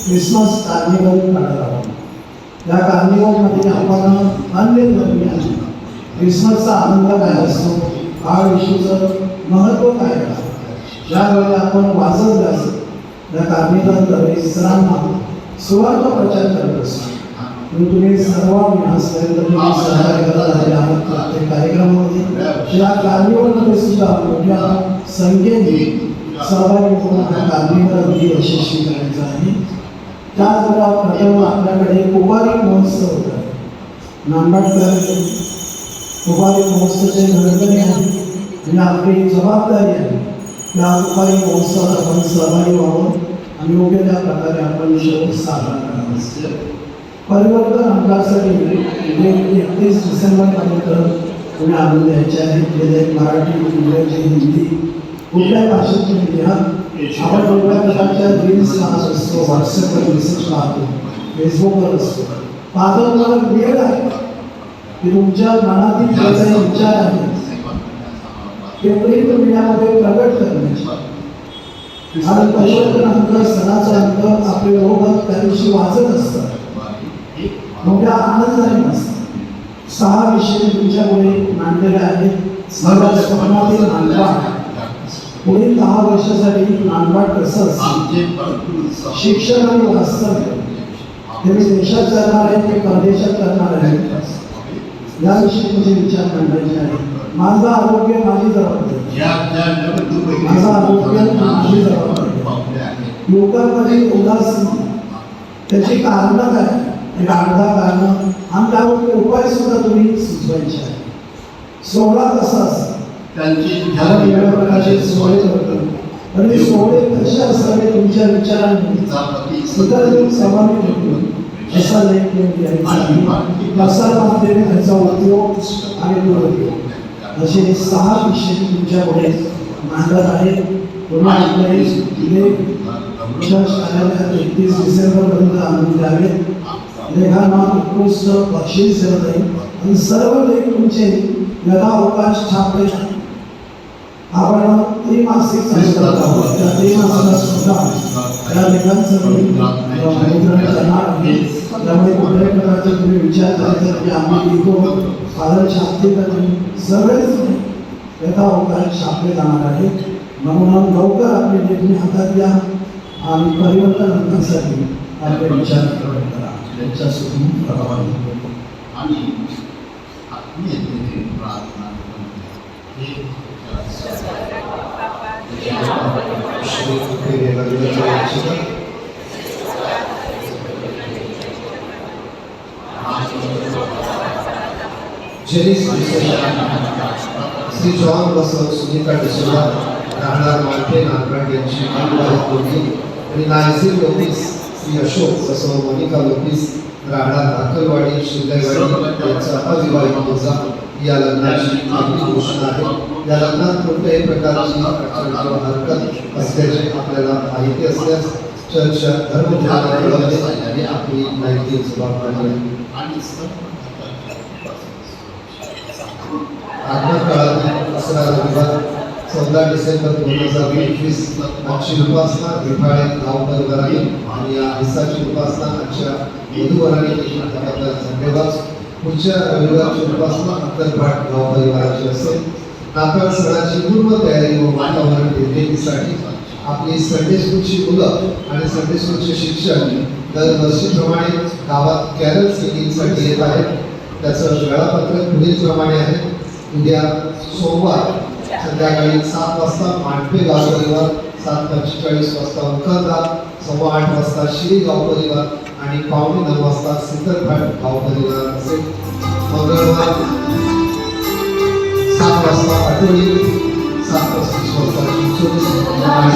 क्रिसमस कार्निवल काढत आहोत. या कार्निवलमध्ये आपण अन्य धर्मीय क्रिसमसचा आनंद काय असतो, बाळ येशूचं महत्त्व काय असतं, ज्यावेळी आपण वाचत असतो या कार्निवलद्वारे इतरांना सुवार्थ प्रचार करत असतो. तुम्ही सर्वांनी आजपर्यंत तुम्ही सहकार्य करत आले आहात प्रत्येक कार्यक्रमामध्ये. या कार्निवलमध्ये सुद्धा मोठ्या संख्येने सहभागी होऊन हा कार्निवल यशस्वी करायचा आहे. त्याचबरोबर प्रथम आपल्याकडे कुबारी महोत्सव होता. नांदगावकर कुबारी महोत्सवाचे घडवणे आहे आणि आपली जबाबदारी आहे त्या कुबारी महोत्सवात आपण सहभागी व्हावं आणि योग्य त्या प्रकारे आपण शोध साजरा करावा. परिवर्तन अंकासाठी 31 डिसेंबरपर्यंत तुम्ही आणून द्यायचे आहे. गेले मराठी, इंग्रजी, हिंदी कुठल्या भाषेत तुम्ही लिहा आपण वेगवेगळ्या प्रकारच्या रील्स पाहत असतो, व्हॉट्सअपवर मेसेज पाहतो, फेसबुकवर असतो. पाहतो मला वेळ आहे की तुमच्या मनातील जे काही विचार आहेत ते प्रिंट मीडियामध्ये प्रकट करण्याचे आणि परिवर्तन अंक, सणाचं अंक आपले लोक त्या दिवशी वाचत असतात, मोठ्या आनंदाने असतात. 6 विषय तुमच्यापुढे मांडलेले आहेत. सर्वात स्वप्नातील नानपाट, पुढील 10 वर्षासाठी नानपाट कसं असतं, शिक्षण आणि वास्तव्य, हे मी देशात करणार आहे ते परदेशात करणार आहे, याविषयी तुमचे विचार मांडायचे आहेत. माझं आरोग्य माझी जबाबदारी, माझं आरोग्य माझी जबाबदारी. लोकांमध्ये उदासीनता, त्याची कारणं काय, एक 8-10 कारणं आणि त्यावर उपाय सुद्धा तुम्ही सुचवायचे आहे. 16 कसा असतात आपण वेगळ्या प्रकारचे सोहळे करतो, आणि ते सोहळे कसे असावे तुमच्या विचारांनी इतर समावेश होतो असा लेख लिहायचा. प्रसारमाध्यमे त्याचा उपयोग आणि दुरुपयोग असे 6 विषय तुमच्यापुढे मांडत आहे. तुम्ही आपले लेख कार्यालयात 31 डिसेंबरपर्यंत आणून द्यावे. लेखांना उत्कृष्ट बक्षीस दिलं जाईल आणि सर्व लेख तुमचे यथावकाश छापले जाईल. आपण त्रैमासिक संस्कृत आहोत, त्या त्रैमासिकात सुद्धा या लेखांचं मुद्रण करणार आहे. त्यामुळे कुठल्याही प्रकारचे तुम्ही विचार करायचा की आम्ही लिहितो फादर छापते तर सगळेच यथावकाश छापले जाणार आहे. म्हणून लवकर आपले लेख तुम्ही हातात घ्या आणि परिवर्तन आणण्यासाठी आपले विचार प्रकट करा. त्यांच्यासोबत प्रभाव आणि आत्मीयतेने प्रार्थना करणे श्री जॉन बसव, सुनीता डिसोजा, राहणार मालपे, नानपाट यांची अविवाहित मुलगी आणि नाझीर लोपिस, श्री अशोक बसव, मोनिका लोपिस, राहणार धाकलवाडी, शिंदेवाडी यांचा अविवाहित मुलगा या लग्नाची आपली घोषणा आहे. या लग्नात कोणत्याही प्रकारची हरकत असल्याचे आपल्याला माहिती असल्यास चर्चच्या धर्मगुरूंना कळवणे आणि आपली नैतिक जबाबदारी आहे. आगमन काळातील असरा रविवार 14 डिसेंबर 2021 आजची उपासना विफाळे गाव परिवाराने आणि या हिस्साची उपासना आजच्या वधूवरांनी धन्यवाद. पुढच्या रविवारची उपासना अंतरपाठ गाव परिवाराची असेल. नाताळ सणाची पूर्व तयारी व वातावरण निर्मितीसाठी आपली संडे स्कूलची मुलं आणि संडे स्कूलचे शिक्षक दरवर्षीप्रमाणे गावात कॅरल सिंगिंगसाठी येत आहेत. त्याचं वेळापत्रक पुढील प्रमाणे आहे. उद्या सोमवार संध्याकाळी 7 वाजता मांडपे गाव परिवार, 7:45 वाजता उकरदा, 8:15 वाजता श्री गाव परिवार आणि 9:15 वाजता सिद्धरघाट गाव परिवार असेल. मंगळवार 7 वाजता आठवडी, 7:35 वाजता चिंचोली आणि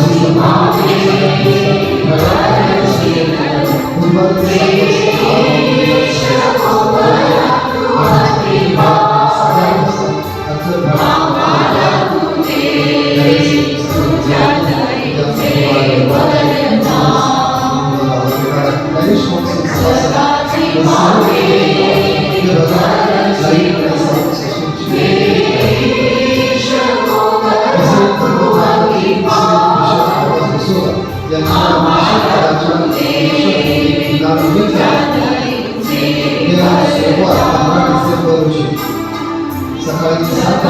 सकाळी 7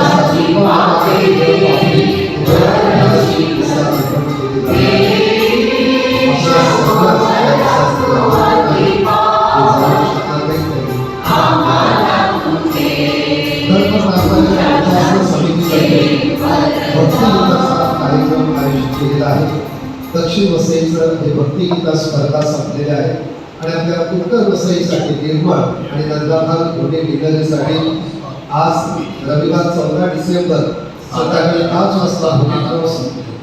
कार्यक्रम आयोजित केलेला आहे. दक्षिण वसईचं हे भक्तिगीता स्पर्धा संपलेल्या आहे आणि आपल्या उत्तर वसईसाठी निर्मळ आणि नंदाखाल घोटे डिलरीसाठी आज रविवार 14 डिसेंबर संध्याकाळी 5 वाजता होमिक्रॉस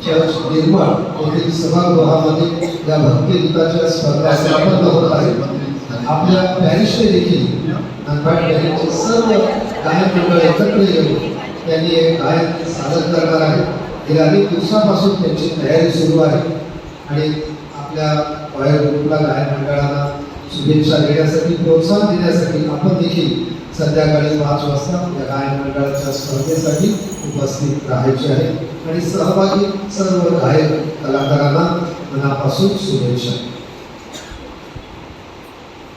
चर्च निर्मळ येथील सभागृहामध्ये या भक्तिगीताच्या स्पर्धा संपन्न होत आहेत. आपल्या पॅरिशने देखील नानपाट पॅरिसचे सर्व गायक मंडळ एकत्र येऊन त्यांनी एक गायन सादर करणार आहेत. गेल्या अनेक दिवसांपासून त्यांची तयारी सुरू आहे आणि आपल्या कॉयर ग्रुपला गायन मंडळाला शुभेच्छा देण्यासाठी प्रोत्साहन देण्यासाठी आपण देखील संध्याकाळी 5 वाजता या गायन मंडळाच्या स्पर्धेसाठी उपस्थित राहायचे आहे आणि सहभागी सर्व गायक कलाकारांना मनापासून शुभेच्छा.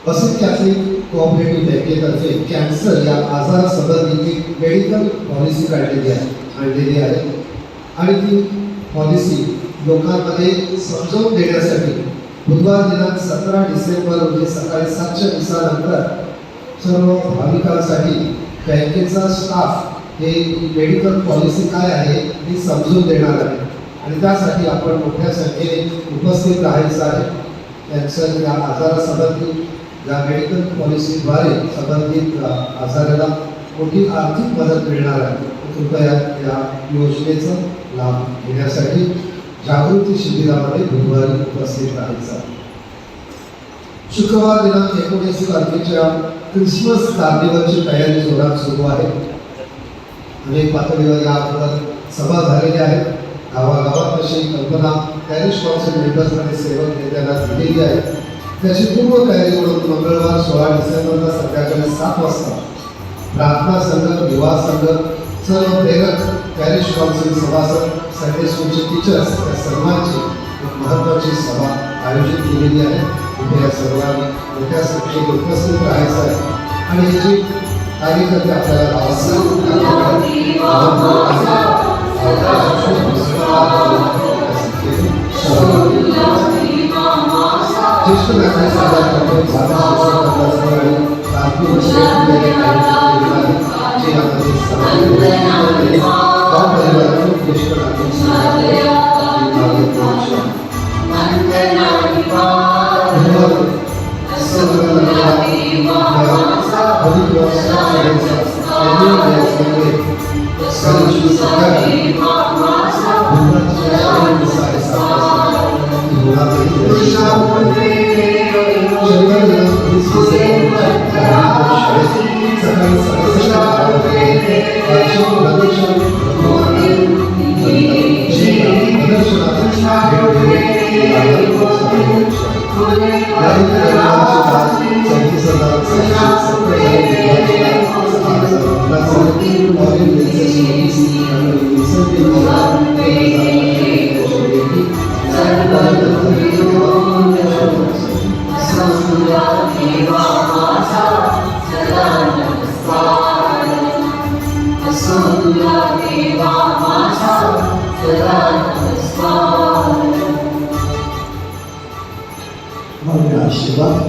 वसंत कॅथलिक कोऑपरेटिव्ह बँकेतर्फे कॅन्सर या आजारासंबंधी एक मेडिकल पॉलिसी आणलेली आहे आणि ती पॉलिसी लोकांमध्ये समजावून देण्यासाठी बुधवार दिनांक 17 डिसेंबर रोजी सकाळी 7:20 नंतर सर्व भाविकांसाठी बँकेचा स्टाफ हे मेडिकल पॉलिसी काय आहे हे समजून देणार आहे आणि त्यासाठी आपण मोठ्या संख्येने उपस्थित राहायचं आहे. कॅन्सर या आजारासंबंधी या मेडिकल पॉलिसीद्वारे संबंधित आजाराला मोठी आर्थिक मदत मिळणार आहे. कृपया या योजनेचा लाभ घेण्यासाठी जागृती शिबिरामध्ये बुधवारी उपस्थित राहायचा. शुक्रवार दिनांक 19 तारखेच्या क्रिसमस कार्निवलची तयारी जोरात सुरू आहे. अनेक पातळीवर या अगोदर सभा झालेल्या आहेत. गावागावात अशी कल्पना पॅरिश काउन्सिल मेंबर्समध्ये सेवक नेत्यांना दिलेली आहे. त्याची पूर्व तयारी म्हणून मंगळवार 16 डिसेंबरला संध्याकाळी 7 वाजता प्रार्थना संघ, विवाह संघ, सर्व प्रेरक, पॅरिश काउन्सिल सभासद, संडे स्कूलचे टीचर्स या सर्वांची एक महत्त्वाची सभा आयोजित केलेली आहे. इथे या सर्वांनी मोठ्या संख्येने उपस्थित राहायचं आहे आणि हे जे कार्यकर्ते आपल्याला ज्येष्ठ आशीर्वाद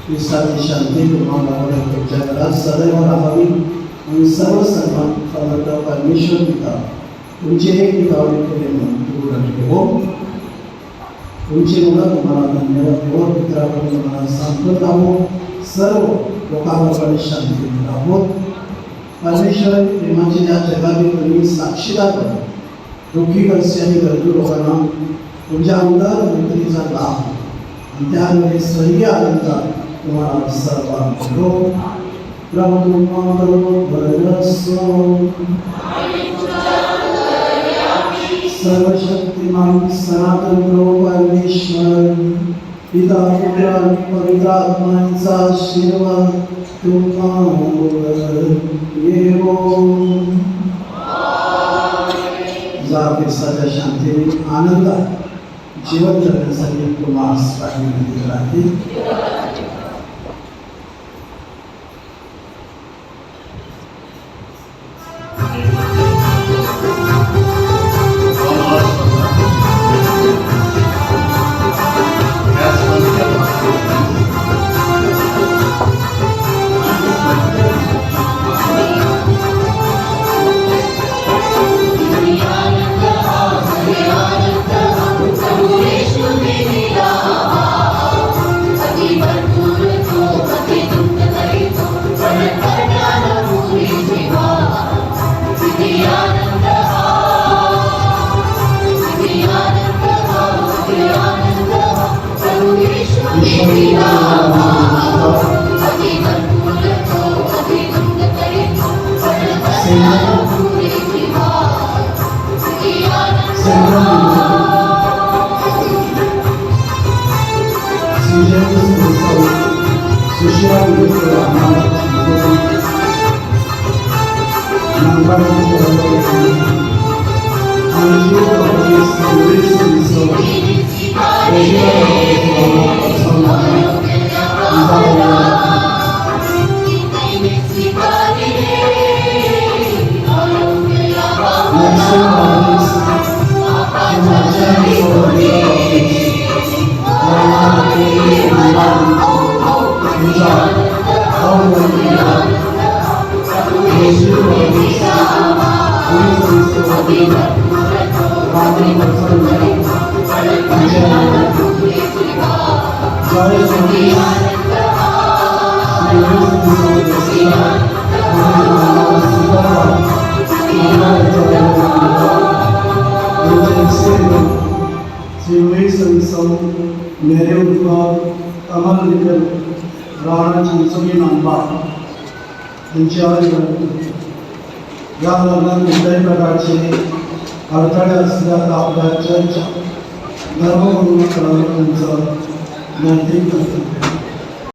ख्रिस्ताची शांती तुम्हाला तुमच्या घरात सदैव राहावी आणि सर्व सन्मान समर्थ परमेश्वर पिता तुमचे एक पितावरील प्रेम दूर ठेवो. तुमची मुलं तुम्हाला धन्यवाद देवो. पित्राकडून तुम्हाला सांगत राहो. सर्व लोकांकडे शांती राहो. परमेश्वर प्रेमाची या जगातील तुम्ही साक्षीदार करा. दुःखी कस्य आणि गरजू लोकांना तुमच्या उदार मैत्रीचा लाभ आणि त्यामुळे स्वर्गीय आनंदात तुम्हाला सर्वांना मिळो. प्रभु तुम्हारो बरसो. सर्वशक्तिमान सनातन प्रभु परमेश्वर पिता पुत्र आणि पवित्र आत्म्याचा आशीर्वाद तुम्हावर येवो. जा ख्रिस्ताच्या शांतीने आनंदात जीवन जगण्यासाठी तुम्हाला पाठवण्यात राहतील. मेरे ऊपर कमल निकल राणा चिंचोली नांबा यांच्यावर या लग्नात कुठल्याही प्रकारचे अडथळे असल्यास आपल्या चर्चा धर्मगुरू त्यांचं नैतिक कर्तव्य